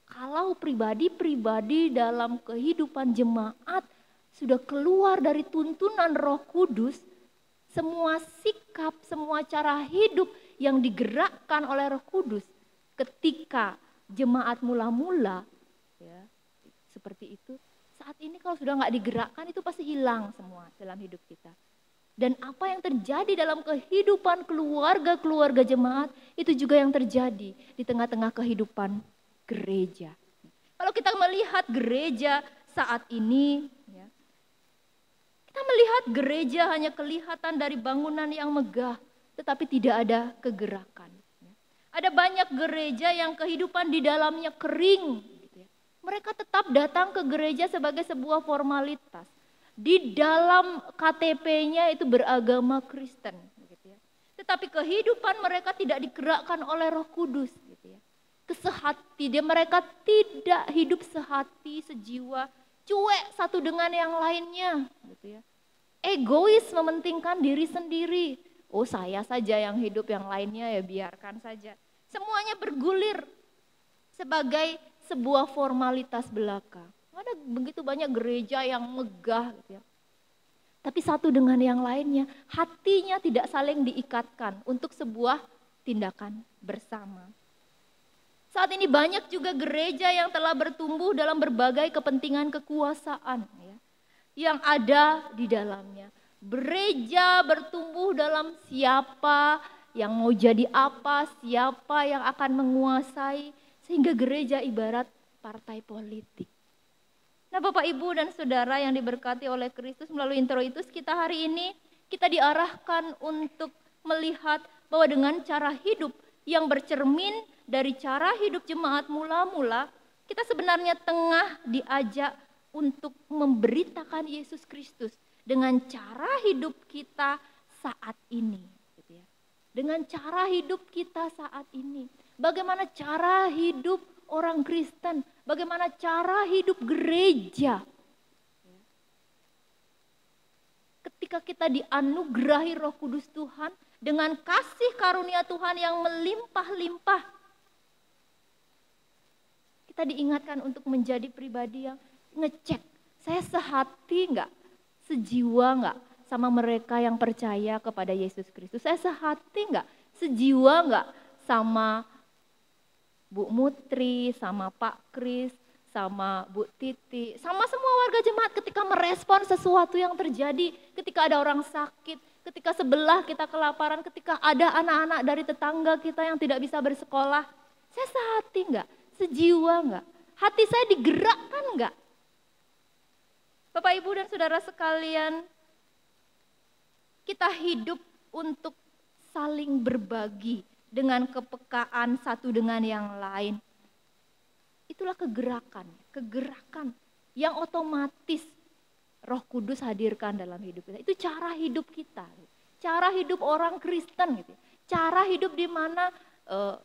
Kalau pribadi-pribadi dalam kehidupan jemaat sudah keluar dari tuntunan Roh Kudus, semua sikap, semua cara hidup yang digerakkan oleh Roh Kudus ketika jemaat mula-mula ya, seperti itu, saat ini kalau sudah nggak digerakkan itu pasti hilang semua dalam hidup kita. Dan apa yang terjadi dalam kehidupan keluarga-keluarga jemaat itu juga yang terjadi di tengah-tengah kehidupan gereja. Kalau kita melihat gereja saat ini, ya, kita melihat gereja hanya kelihatan dari bangunan yang megah, tetapi tidak ada kegerakan. Ada banyak gereja yang kehidupan di dalamnya kering. Mereka tetap datang ke gereja sebagai sebuah formalitas. Di dalam KTP-nya itu beragama Kristen. Tetapi kehidupan mereka tidak digerakkan oleh Roh Kudus. Kesehati, mereka tidak hidup sehati, sejiwa, cuek satu dengan yang lainnya. Egois, mementingkan diri sendiri. Oh, saya saja yang hidup, yang lainnya ya biarkan saja. Semuanya bergulir sebagai sebuah formalitas belaka. Ada begitu banyak gereja yang megah gitu ya. Tapi satu dengan yang lainnya, hatinya tidak saling diikatkan untuk sebuah tindakan bersama. Saat ini banyak juga gereja yang telah bertumbuh dalam berbagai kepentingan kekuasaan ya, yang ada di dalamnya. Gereja bertumbuh dalam siapa yang mau jadi apa, siapa yang akan menguasai, sehingga gereja ibarat partai politik. Nah Bapak Ibu dan Saudara yang diberkati oleh Kristus, melalui introitus kita hari ini, kita diarahkan untuk melihat bahwa dengan cara hidup yang bercermin dari cara hidup jemaat mula-mula, kita sebenarnya tengah diajak untuk memberitakan Yesus Kristus dengan cara hidup kita saat ini. Gitu ya. Dengan cara hidup kita saat ini. Bagaimana cara hidup orang Kristen, bagaimana cara hidup gereja. Ketika kita dianugerahi Roh Kudus Tuhan dengan kasih karunia Tuhan yang melimpah-limpah, kita diingatkan untuk menjadi pribadi yang ngecek, saya sehati enggak, sejiwa enggak sama mereka yang percaya kepada Yesus Kristus. Saya sehati enggak, sejiwa enggak sama Bu Mutri, sama Pak Kris, sama Bu Titi, sama semua warga jemaat ketika merespon sesuatu yang terjadi, ketika ada orang sakit, ketika sebelah kita kelaparan, ketika ada anak-anak dari tetangga kita yang tidak bisa bersekolah. Saya sehati enggak? Sejiwa enggak? Hati saya digerakkan enggak? Bapak Ibu dan Saudara sekalian, kita hidup untuk saling berbagi dengan kepekaan satu dengan yang lain. Itulah kegerakan yang otomatis Roh Kudus hadirkan dalam hidup kita. Itu cara hidup kita, cara hidup orang Kristen gitu. Cara hidup di mana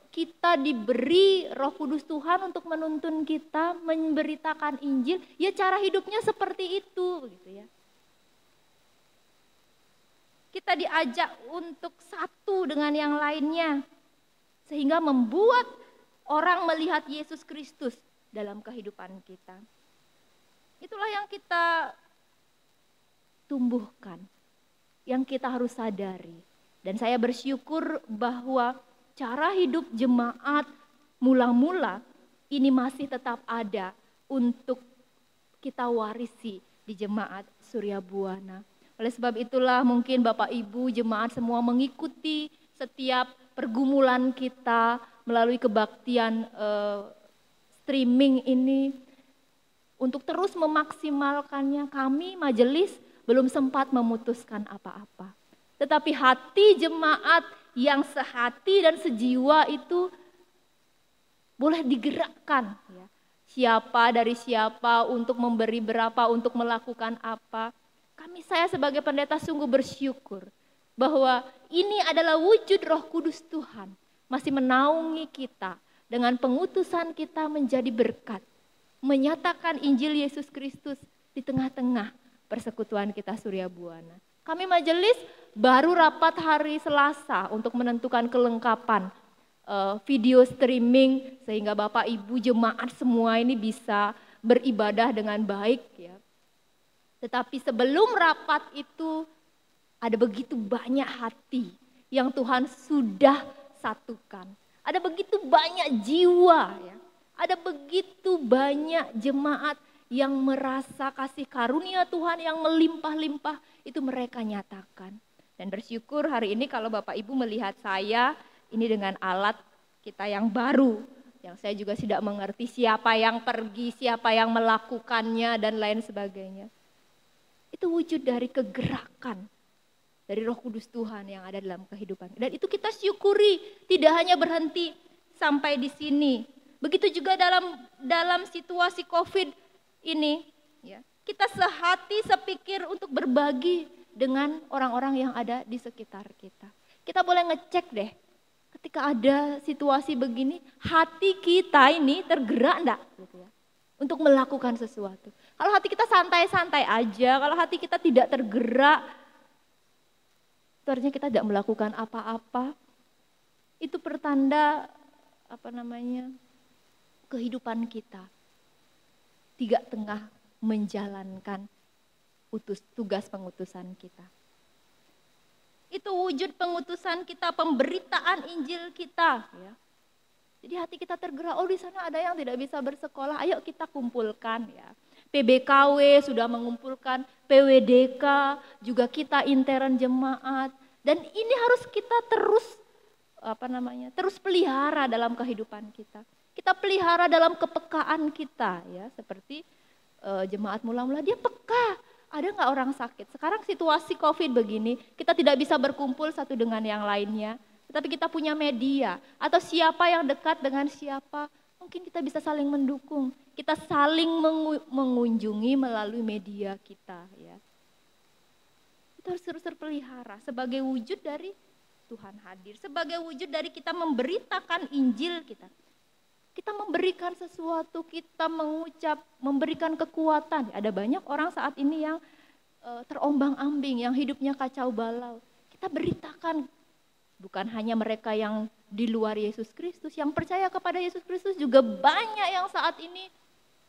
kita diberi Roh Kudus Tuhan untuk menuntun kita memberitakan Injil, ya cara hidupnya seperti itu gitu ya. Kita diajak untuk satu dengan yang lainnya, sehingga membuat orang melihat Yesus Kristus dalam kehidupan kita. Itulah yang kita tumbuhkan, yang kita harus sadari. Dan saya bersyukur bahwa cara hidup jemaat mula-mula ini masih tetap ada untuk kita warisi di jemaat Surya Buana. Oleh sebab itulah mungkin Bapak Ibu jemaat semua mengikuti setiap pergumulan kita melalui kebaktian streaming ini untuk terus memaksimalkannya. Kami majelis belum sempat memutuskan apa-apa. Tetapi hati jemaat yang sehati dan sejiwa itu boleh digerakkan. Ya. Siapa dari siapa untuk memberi berapa, untuk melakukan apa. Saya sebagai pendeta sungguh bersyukur bahwa ini adalah wujud Roh Kudus Tuhan masih menaungi kita dengan pengutusan kita menjadi berkat, menyatakan Injil Yesus Kristus di tengah-tengah persekutuan kita Surya Buana. Kami majelis baru rapat hari Selasa untuk menentukan kelengkapan video streaming sehingga Bapak Ibu jemaat semua ini bisa beribadah dengan baik ya. Tetapi sebelum rapat itu ada begitu banyak hati yang Tuhan sudah satukan. Ada begitu banyak jiwa ya. Ada begitu banyak jemaat yang merasa kasih karunia Tuhan yang melimpah-limpah itu mereka nyatakan. Dan bersyukur hari ini kalau Bapak Ibu melihat saya ini dengan alat kita yang baru. Yang saya juga tidak mengerti siapa yang pergi, siapa yang melakukannya dan lain sebagainya. Itu wujud dari kegerakan dari Roh Kudus Tuhan yang ada dalam kehidupan. Dan itu kita syukuri, tidak hanya berhenti sampai di sini. Begitu juga dalam situasi COVID ini, ya, kita sehati sepikir untuk berbagi dengan orang-orang yang ada di sekitar kita. Kita boleh ngecek deh, ketika ada situasi begini, hati kita ini tergerak enggak? Gitu ya. Untuk melakukan sesuatu. Kalau hati kita santai-santai aja, kalau hati kita tidak tergerak, itu artinya kita tidak melakukan apa-apa. Itu pertanda kehidupan kita tidak tengah menjalankan tugas pengutusan kita. Itu wujud pengutusan kita, pemberitaan Injil kita, ya. Jadi hati kita tergerak, oh di sana ada yang tidak bisa bersekolah, ayo kita kumpulkan ya. PBKW sudah mengumpulkan, PWDK juga kita intern jemaat. Dan ini harus kita terus pelihara dalam kehidupan kita. Kita pelihara dalam kepekaan kita ya, seperti jemaat mula-mula, dia peka. Ada nggak orang sakit? Sekarang situasi COVID begini, kita tidak bisa berkumpul satu dengan yang lainnya. Tetapi kita punya media, atau siapa yang dekat dengan siapa, mungkin kita bisa saling mendukung. Kita saling mengunjungi melalui media kita. Ya. Itu harus terus terpelihara sebagai wujud dari Tuhan hadir. Sebagai wujud dari kita memberitakan Injil kita. Kita memberikan sesuatu, kita mengucap, memberikan kekuatan. Ada banyak orang saat ini yang terombang-ambing, yang hidupnya kacau balau. Kita beritakan, bukan hanya mereka yang di luar Yesus Kristus, yang percaya kepada Yesus Kristus juga banyak yang saat ini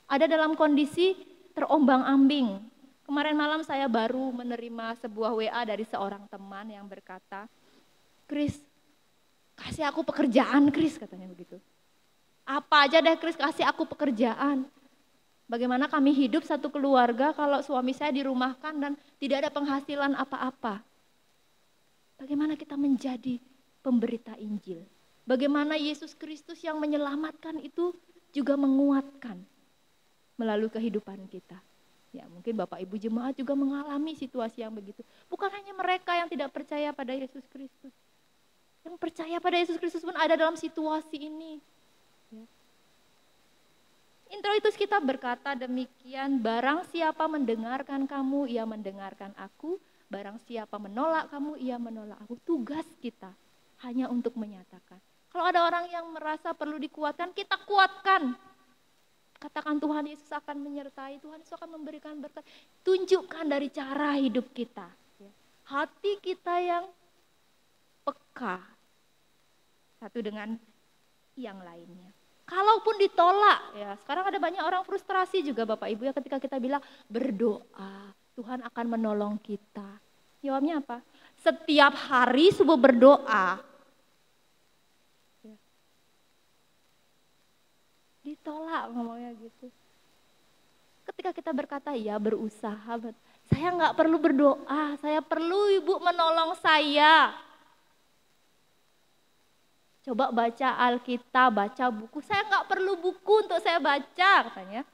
ada dalam kondisi terombang-ambing. Kemarin malam saya baru menerima sebuah WA dari seorang teman yang berkata, "Kris, kasih aku pekerjaan, Kris," katanya begitu. "Apa aja deh Kris, kasih aku pekerjaan." Bagaimana kami hidup satu keluarga kalau suami saya dirumahkan dan tidak ada penghasilan apa-apa. Bagaimana kita menjadi pemberita Injil. Bagaimana Yesus Kristus yang menyelamatkan itu juga menguatkan melalui kehidupan kita. Ya, mungkin Bapak Ibu jemaat juga mengalami situasi yang begitu. Bukan hanya mereka yang tidak percaya pada Yesus Kristus. Yang percaya pada Yesus Kristus pun ada dalam situasi ini. Ya. Introitus kita berkata demikian, barang siapa mendengarkan kamu, ia mendengarkan aku. Barang siapa menolak kamu, ia menolak aku. Tugas kita hanya untuk menyatakan. Kalau ada orang yang merasa perlu dikuatkan, kita kuatkan. Katakan Tuhan Yesus akan menyertai, Tuhan Yesus akan memberikan berkat. Tunjukkan dari cara hidup kita. Hati kita yang peka. Satu dengan yang lainnya. Kalaupun ditolak, ya sekarang ada banyak orang frustrasi juga Bapak Ibu ya ketika kita bilang berdoa, Tuhan akan menolong kita. Jawabnya apa? Setiap hari subuh berdoa. Ya. Ditolak ngomongnya gitu. Ketika kita berkata ya berusaha, saya nggak perlu berdoa, saya perlu Ibu menolong saya. Coba baca Alkitab, baca buku. Saya nggak perlu buku untuk saya baca, katanya.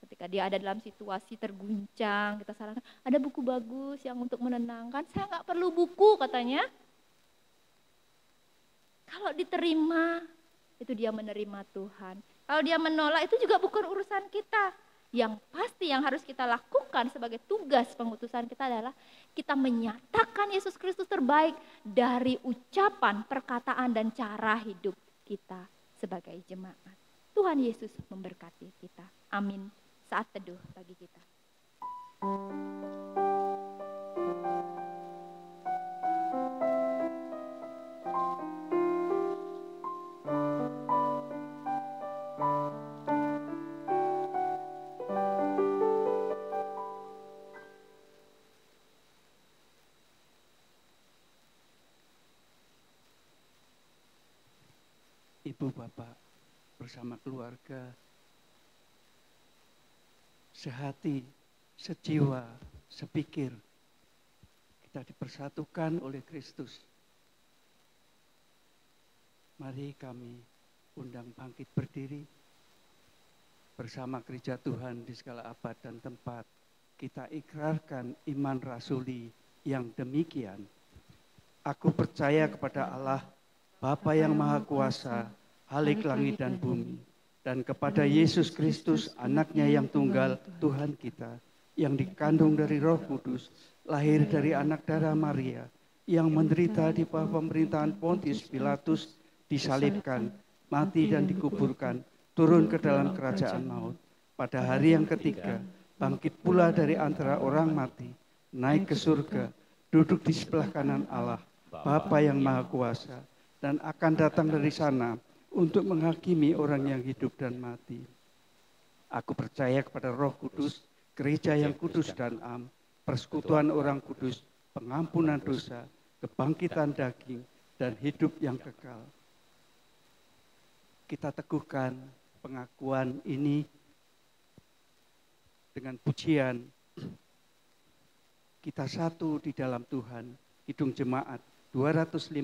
Ketika dia ada dalam situasi terguncang, kita sarankan, ada buku bagus yang untuk menenangkan. Saya nggak perlu buku, katanya. Kalau diterima, itu dia menerima Tuhan. Kalau dia menolak, itu juga bukan urusan kita. Yang pasti yang harus kita lakukan sebagai tugas pengutusan kita adalah kita menyatakan Yesus Kristus terbaik dari ucapan, perkataan, dan cara hidup kita sebagai jemaat. Tuhan Yesus memberkati kita. Amin. Saat teduh bagi kita. Ibu Bapak bersama keluarga, sehati, sejiwa, sepikir, kita dipersatukan oleh Kristus. Mari kami undang bangkit berdiri bersama gereja Tuhan di segala abad dan tempat. Kita ikrarkan iman rasuli yang demikian. Aku percaya kepada Allah, Bapa yang Maha Kuasa, Halik langit dan bumi, dan kepada Yesus Kristus, anaknya yang tunggal, Tuhan kita, yang dikandung dari Roh Kudus, lahir dari anak darah Maria, yang menderita di bawah pemerintahan Pontius Pilatus, disalibkan, mati dan dikuburkan, turun ke dalam kerajaan maut. Pada hari yang ketiga, bangkit pula dari antara orang mati, naik ke surga, duduk di sebelah kanan Allah, Bapa yang Maha Kuasa, dan akan datang dari sana untuk menghakimi orang yang hidup dan mati. Aku percaya kepada Roh Kudus, gereja yang kudus dan am, persekutuan orang kudus, pengampunan dosa, kebangkitan daging, dan hidup yang kekal. Kita teguhkan pengakuan ini dengan pujian. Kita satu di dalam Tuhan. Kidung Jemaat 256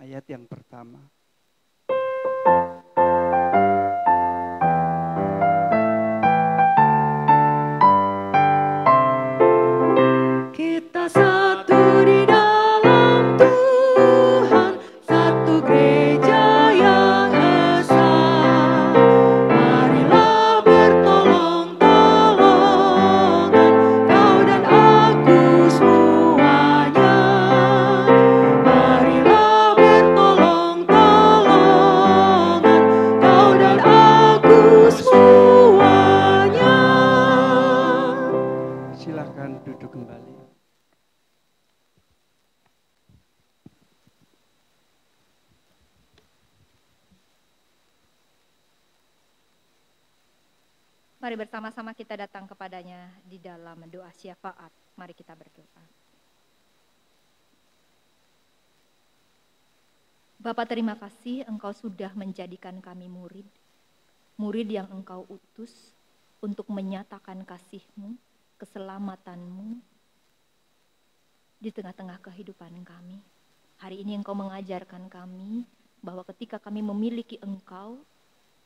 ayat yang pertama. Mari bersama-sama kita datang kepadanya di dalam doa syafaat. Mari kita berdoa. Bapa, terima kasih Engkau sudah menjadikan kami murid. Murid yang Engkau utus untuk menyatakan kasih-Mu, keselamatan-Mu di tengah-tengah kehidupan kami. Hari ini Engkau mengajarkan kami bahwa ketika kami memiliki Engkau,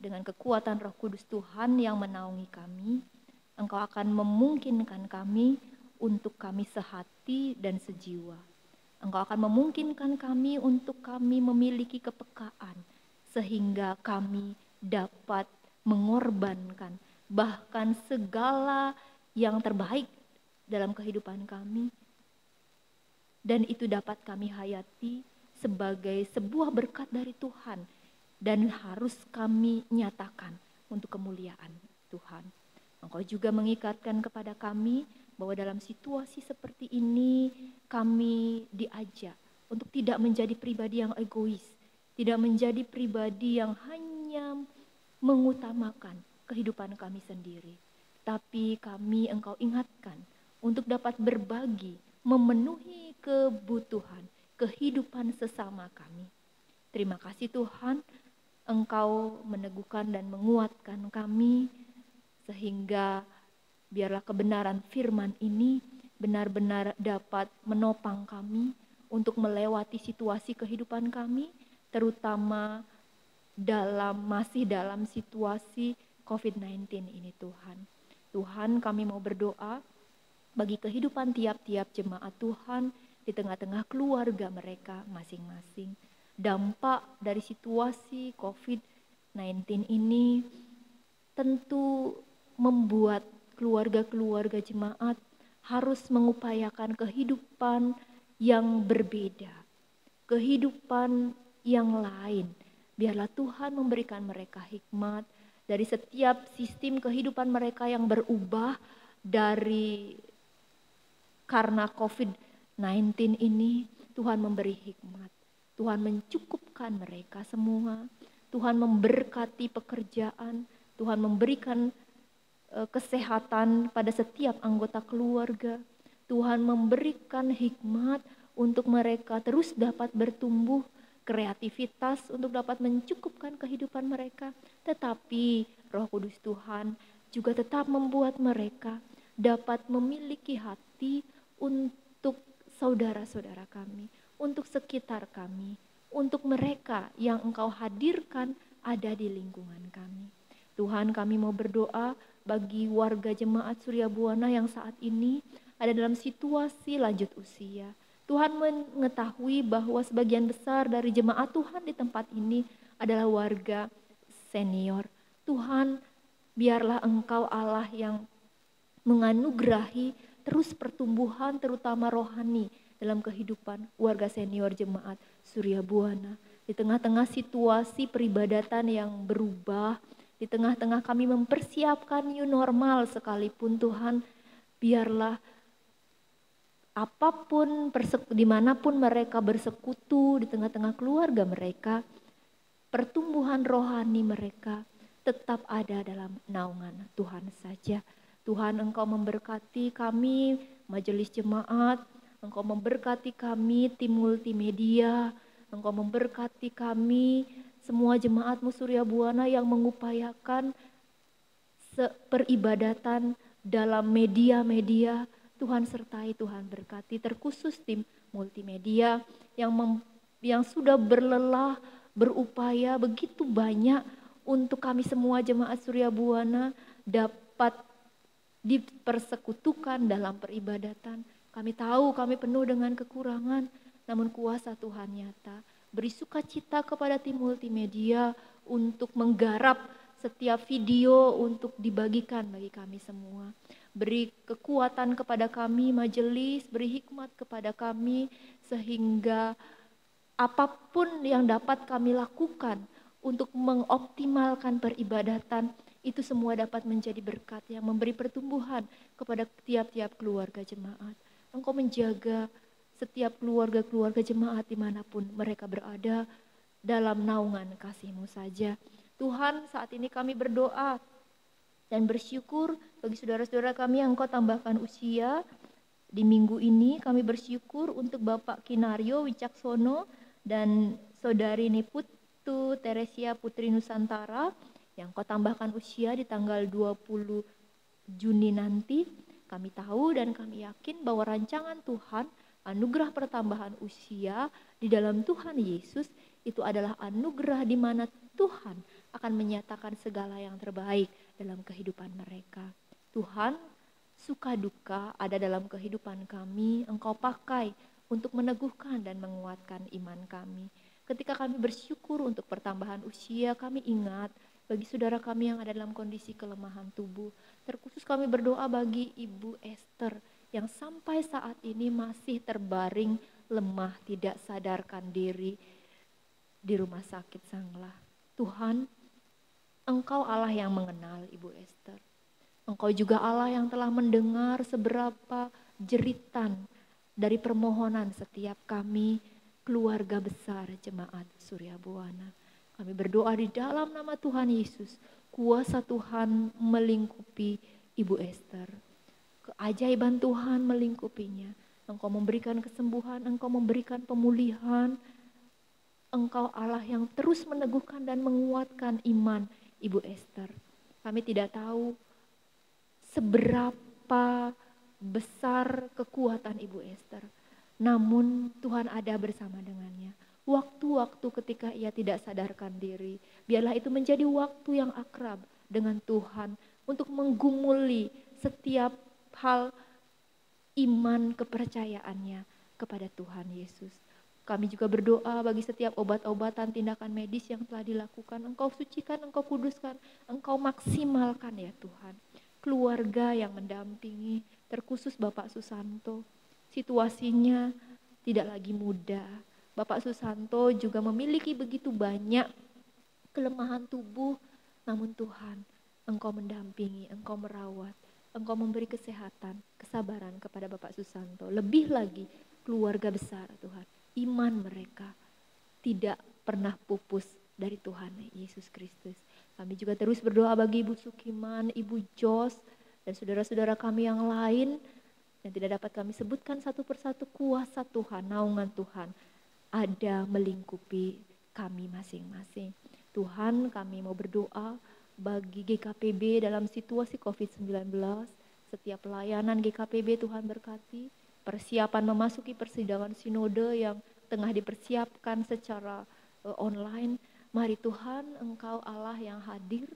dengan kekuatan Roh Kudus Tuhan yang menaungi kami, Engkau akan memungkinkan kami untuk kami sehati dan sejiwa. Engkau akan memungkinkan kami untuk kami memiliki kepekaan, sehingga kami dapat mengorbankan bahkan segala yang terbaik dalam kehidupan kami. Dan itu dapat kami hayati sebagai sebuah berkat dari Tuhan dan harus kami nyatakan untuk kemuliaan Tuhan. Engkau juga mengikatkan kepada kami bahwa dalam situasi seperti ini kami diajak untuk tidak menjadi pribadi yang egois, tidak menjadi pribadi yang hanya mengutamakan kehidupan kami sendiri. Tapi kami Engkau ingatkan untuk dapat berbagi, memenuhi kebutuhan, kehidupan sesama kami. Terima kasih Tuhan, Engkau meneguhkan dan menguatkan kami, sehingga biarlah kebenaran firman ini benar-benar dapat menopang kami untuk melewati situasi kehidupan kami, terutama masih dalam situasi COVID-19 ini Tuhan. Tuhan, kami mau berdoa bagi kehidupan tiap-tiap jemaat Tuhan di tengah-tengah keluarga mereka masing-masing. Dampak dari situasi COVID-19 ini tentu membuat keluarga-keluarga jemaat harus mengupayakan kehidupan yang berbeda, kehidupan yang lain. Biarlah Tuhan memberikan mereka hikmat dari setiap sistem kehidupan mereka yang berubah karena COVID-19 ini. Tuhan memberi hikmat, Tuhan mencukupkan mereka semua, Tuhan memberkati pekerjaan, Tuhan memberikan kesehatan pada setiap anggota keluarga. Tuhan memberikan hikmat untuk mereka terus dapat bertumbuh, kreativitas untuk dapat mencukupkan kehidupan mereka. Tetapi Roh Kudus Tuhan juga tetap membuat mereka dapat memiliki hati untuk saudara-saudara kami, untuk sekitar kami, untuk mereka yang Engkau hadirkan ada di lingkungan kami. Tuhan, kami mau berdoa bagi warga jemaat Surya Buana yang saat ini ada dalam situasi lanjut usia. Tuhan mengetahui bahwa sebagian besar dari jemaat Tuhan di tempat ini adalah warga senior. Tuhan, biarlah Engkau Allah yang menganugerahi terus pertumbuhan terutama rohani dalam kehidupan warga senior jemaat Surya Buana. Di tengah-tengah situasi peribadatan yang berubah, di tengah-tengah kami mempersiapkan new normal sekalipun Tuhan, biarlah apapun, dimanapun mereka bersekutu di tengah-tengah keluarga mereka, pertumbuhan rohani mereka tetap ada dalam naungan Tuhan saja. Tuhan, Engkau memberkati kami, majelis jemaat, Engkau memberkati kami, tim multimedia, Engkau memberkati kami, semua jemaat-Mu Surya Buana yang mengupayakan peribadatan dalam media-media. Tuhan sertai, Tuhan berkati, terkhusus tim multimedia yang sudah berlelah, berupaya begitu banyak untuk kami semua jemaat Surya Buana dapat dipersekutukan dalam peribadatan. Kami tahu kami penuh dengan kekurangan, namun kuasa Tuhan nyata. Beri sukacita kepada tim multimedia untuk menggarap setiap video untuk dibagikan bagi kami semua. Beri kekuatan kepada kami majelis, beri hikmat kepada kami sehingga apapun yang dapat kami lakukan untuk mengoptimalkan peribadatan, itu semua dapat menjadi berkat yang memberi pertumbuhan kepada tiap-tiap keluarga jemaat. Engkau menjaga setiap keluarga-keluarga jemaat dimanapun mereka berada dalam naungan kasih-Mu saja. Tuhan, saat ini kami berdoa dan bersyukur bagi saudara-saudara kami yang Engkau tambahkan usia. Di minggu ini kami bersyukur untuk Bapak Kinario Wicaksono dan Saudari Niputu Teresia Putri Nusantara yang Engkau tambahkan usia di tanggal 20 Juni nanti. Kami tahu dan kami yakin bahwa rancangan Tuhan, anugerah pertambahan usia di dalam Tuhan Yesus itu adalah anugerah di mana Tuhan akan menyatakan segala yang terbaik dalam kehidupan mereka. Tuhan, suka duka ada dalam kehidupan kami, Engkau pakai untuk meneguhkan dan menguatkan iman kami. Ketika kami bersyukur untuk pertambahan usia, kami ingat bagi saudara kami yang ada dalam kondisi kelemahan tubuh. Terkhusus kami berdoa bagi Ibu Esther yang sampai saat ini masih terbaring lemah, tidak sadarkan diri di rumah sakit Sanglah. Tuhan, Engkau Allah yang mengenal Ibu Esther. Engkau juga Allah yang telah mendengar seberapa jeritan dari permohonan setiap kami, keluarga besar jemaat Surya Buana. Kami berdoa di dalam nama Tuhan Yesus, kuasa Tuhan melingkupi Ibu Esther. Keajaiban Tuhan melingkupinya. Engkau memberikan kesembuhan, Engkau memberikan pemulihan. Engkau Allah yang terus meneguhkan dan menguatkan iman Ibu Esther. Kami tidak tahu seberapa besar kekuatan Ibu Esther. Namun Tuhan ada bersama dengannya. Waktu-waktu ketika ia tidak sadarkan diri, biarlah itu menjadi waktu yang akrab dengan Tuhan untuk menggumuli setiap hal iman kepercayaannya kepada Tuhan Yesus. Kami juga berdoa bagi setiap obat-obatan, tindakan medis yang telah dilakukan. Engkau sucikan, Engkau kuduskan, Engkau maksimalkan ya Tuhan. Keluarga yang mendampingi, terkhusus Bapak Susanto. Situasinya tidak lagi mudah. Bapak Susanto juga memiliki begitu banyak kelemahan tubuh, namun Tuhan, Engkau mendampingi, Engkau merawat, Engkau memberi kesehatan, kesabaran kepada Bapak Susanto. Lebih lagi keluarga besar Tuhan, iman mereka tidak pernah pupus dari Tuhan Yesus Kristus. Kami juga terus berdoa bagi Ibu Sukiman, Ibu Jos, dan saudara-saudara kami yang lain yang tidak dapat kami sebutkan satu persatu. Kuasa Tuhan, naungan Tuhan ada melingkupi kami masing-masing. Tuhan, kami mau berdoa bagi GKPB dalam situasi COVID-19. Setiap pelayanan GKPB Tuhan berkati. Persiapan memasuki persidangan sinode yang tengah dipersiapkan secara online. Mari Tuhan, Engkau Allah yang hadir,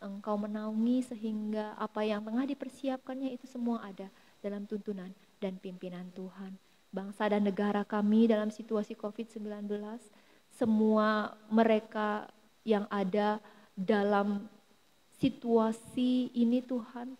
Engkau menaungi sehingga apa yang tengah dipersiapkannya itu semua ada dalam tuntunan dan pimpinan Tuhan. Bangsa dan negara kami dalam situasi COVID-19, semua mereka yang ada dalam situasi ini Tuhan,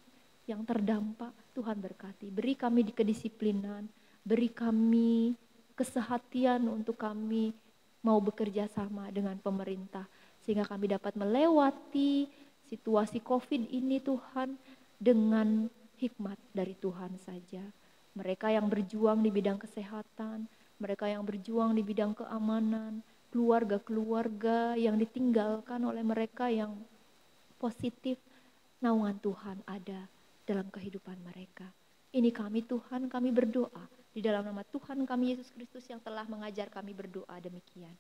yang terdampak, Tuhan berkati. Beri kami kedisiplinan, beri kami kesehatian untuk kami mau bekerja sama dengan pemerintah. Sehingga kami dapat melewati situasi COVID ini Tuhan dengan hikmat dari Tuhan saja. Mereka yang berjuang di bidang kesehatan, mereka yang berjuang di bidang keamanan, keluarga-keluarga yang ditinggalkan oleh mereka yang positif, naungan Tuhan ada dalam kehidupan mereka. Ini kami Tuhan, kami berdoa di dalam nama Tuhan kami Yesus Kristus yang telah mengajar kami berdoa demikian.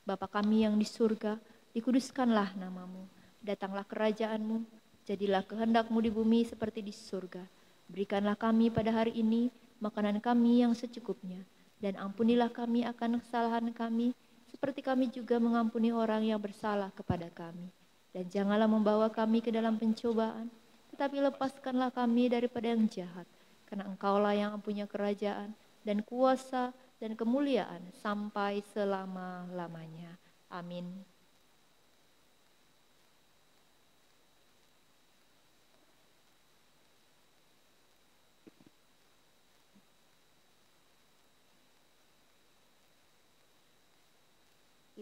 Bapa kami yang di surga, dikuduskanlah namamu, datanglah kerajaan-Mu, jadilah kehendak-Mu di bumi seperti di surga. Berikanlah kami pada hari ini makanan kami yang secukupnya, dan ampunilah kami akan kesalahan kami, seperti kami juga mengampuni orang yang bersalah kepada kami. Dan janganlah membawa kami ke dalam pencobaan, tetapi lepaskanlah kami daripada yang jahat, karena Engkaulah yang punya kerajaan dan kuasa dan kemuliaan sampai selama-lamanya. Amin.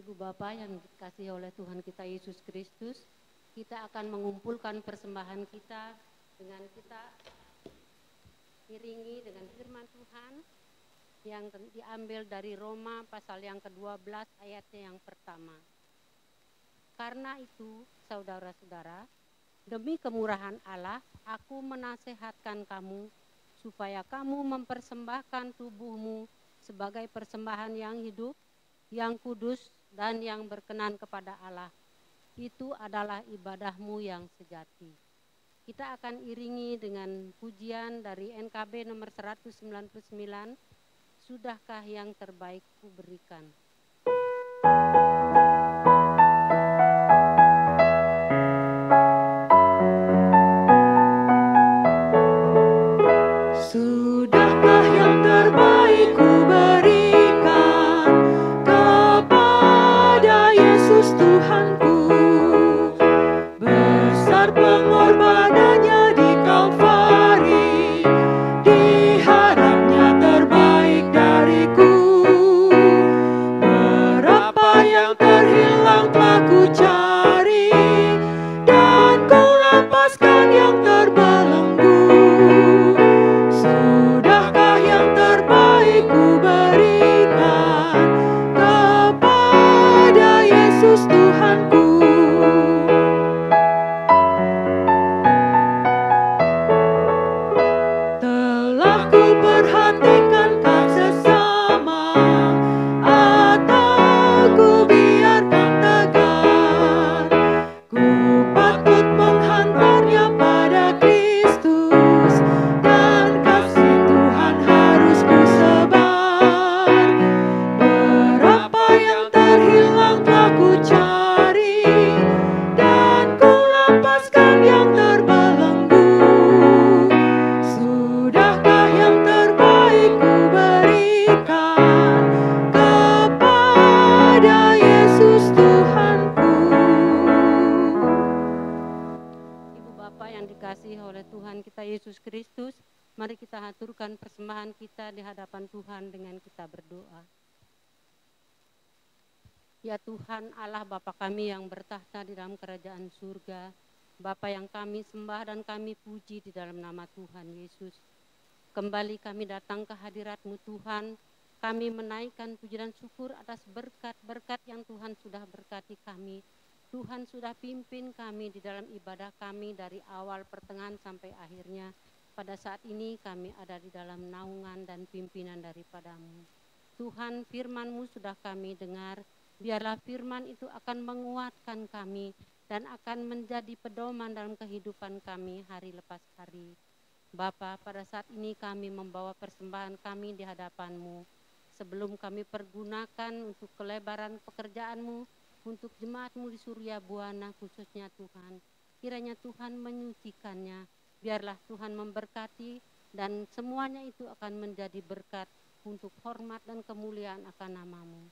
Ibu Bapa yang dikasihi oleh Tuhan kita Yesus Kristus, kita akan mengumpulkan persembahan kita dengan kita iringi dengan firman Tuhan yang diambil dari Roma pasal yang ke-12 ayatnya yang pertama. Karena itu, saudara-saudara, Demi kemurahan Allah, aku menasehatkan kamu supaya kamu mempersembahkan tubuhmu sebagai persembahan yang hidup, yang kudus, dan yang berkenan kepada Allah. Itu adalah ibadahmu yang sejati. Kita akan iringi dengan pujian dari NKB nomor 199, Sudahkah yang terbaik ku berikan. Sudahkah yang terbaik ku berikan kepada Yesus Tuhanku, besar pengorbanannya di Kalvari, diharapnya terbaik dariku. Berapa yang terhilang telah ku cari, dan ku lepaskan yang terbelenggu. Sudahkah yang terbaik ku berikan kepada Yesus Tuhanku. Telah ku perhatikan kau sesama, atau ku biarkan tegar. Ku patut menghantarnya pada Kristus, dan kasih Tuhan harus ku sebar. Berapa yang terhilang telah ku cari, dan ku lepaskan yang terbelenggu. Sudahkah yang terbaik ku berikan kepada Yesus Tuhanku. Ibu Bapa yang dikasihi oleh Tuhan kita Yesus Kristus, mari kita haturkan persembahan kita di hadapan Tuhan dengan kita berdoa. Ya Tuhan Allah Bapa kami yang bertahta di dalam kerajaan surga, Bapa yang kami sembah dan kami puji di dalam nama Tuhan Yesus. Kembali kami datang ke hadirat-Mu Tuhan, kami menaikkan puji dan syukur atas berkat-berkat yang Tuhan sudah berkati kami. Tuhan sudah pimpin kami di dalam ibadah kami dari awal pertengahan sampai akhirnya. Pada saat ini kami ada di dalam naungan dan pimpinan daripada-Mu. Tuhan, firman-Mu sudah kami dengar, biarlah firman itu akan menguatkan kami dan akan menjadi pedoman dalam kehidupan kami hari lepas hari. Bapa, pada saat ini kami membawa persembahan kami di hadapan-Mu. Sebelum kami pergunakan untuk kelebaran pekerjaan-Mu, untuk jemaat-Mu di Surya Buana khususnya Tuhan, kiranya Tuhan menyucikannya, biarlah Tuhan memberkati dan semuanya itu akan menjadi berkat untuk hormat dan kemuliaan akan nama-Mu.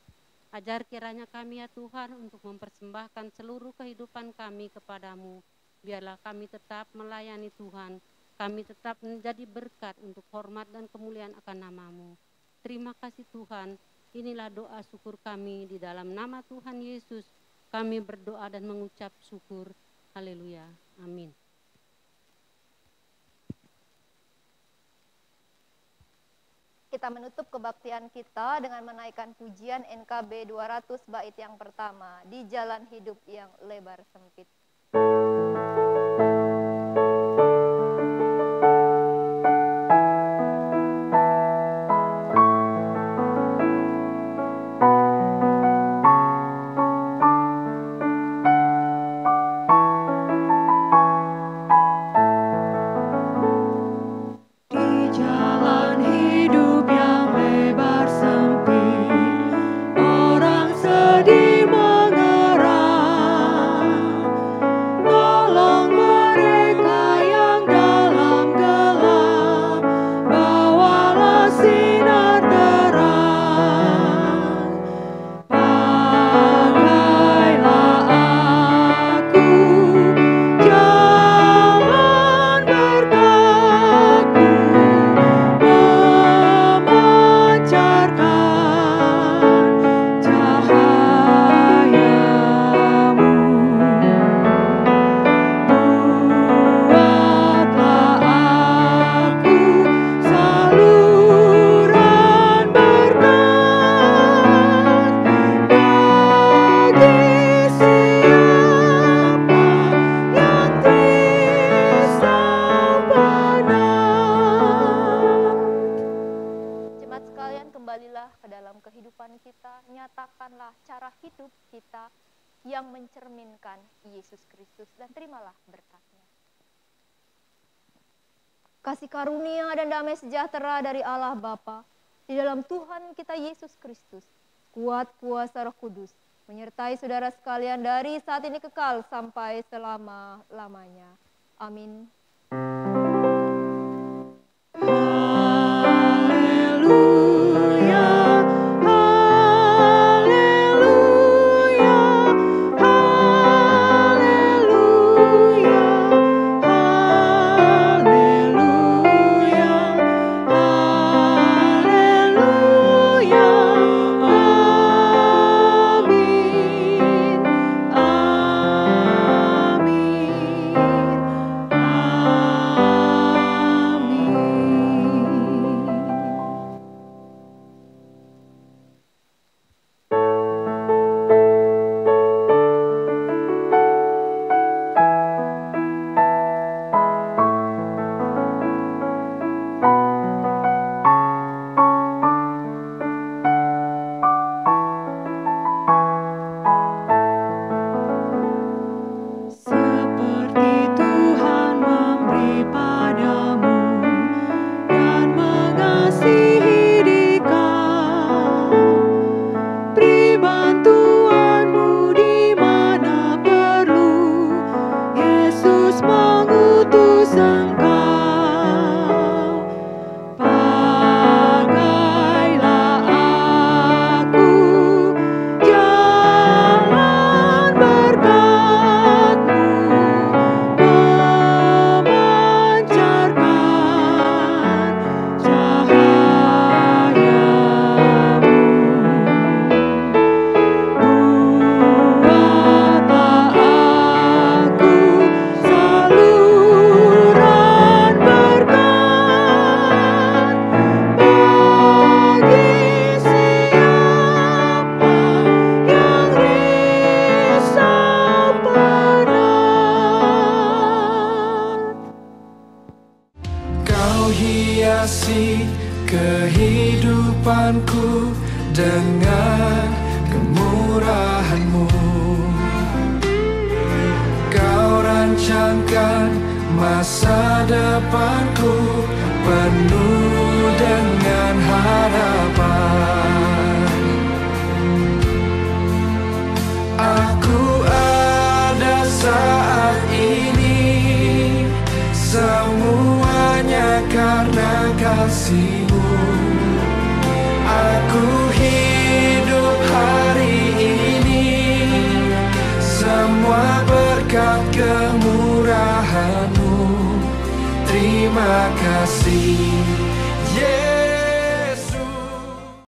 Ajar kiranya kami ya Tuhan untuk mempersembahkan seluruh kehidupan kami kepadamu. Biarlah kami tetap melayani Tuhan. Kami tetap menjadi berkat untuk hormat dan kemuliaan akan nama-Mu. Terima kasih Tuhan. Inilah doa syukur kami di dalam nama Tuhan Yesus. Kami berdoa dan mengucap syukur. Haleluya. Amin. Kita menutup kebaktian kita dengan menaikkan pujian NKB 200 bait yang pertama, Di Jalan Hidup yang Lebar Sempit. Di mengerang, tolong Kristus, dan terimalah berkat-Nya. Kasih karunia dan damai sejahtera dari Allah Bapa di dalam Tuhan kita Yesus Kristus, kuat kuasa Roh Kudus, menyertai saudara sekalian dari saat ini kekal sampai selama-lamanya. Amin. hiasi kehidupanku dengan kemurahan-Mu. Kau rancangkan masa depanku penuh dengan harapan. Aku ada saat ini, semuanya karena kasih-Mu. Aku hidup hari ini, semua berkat kemurahan-Mu. Terima kasih.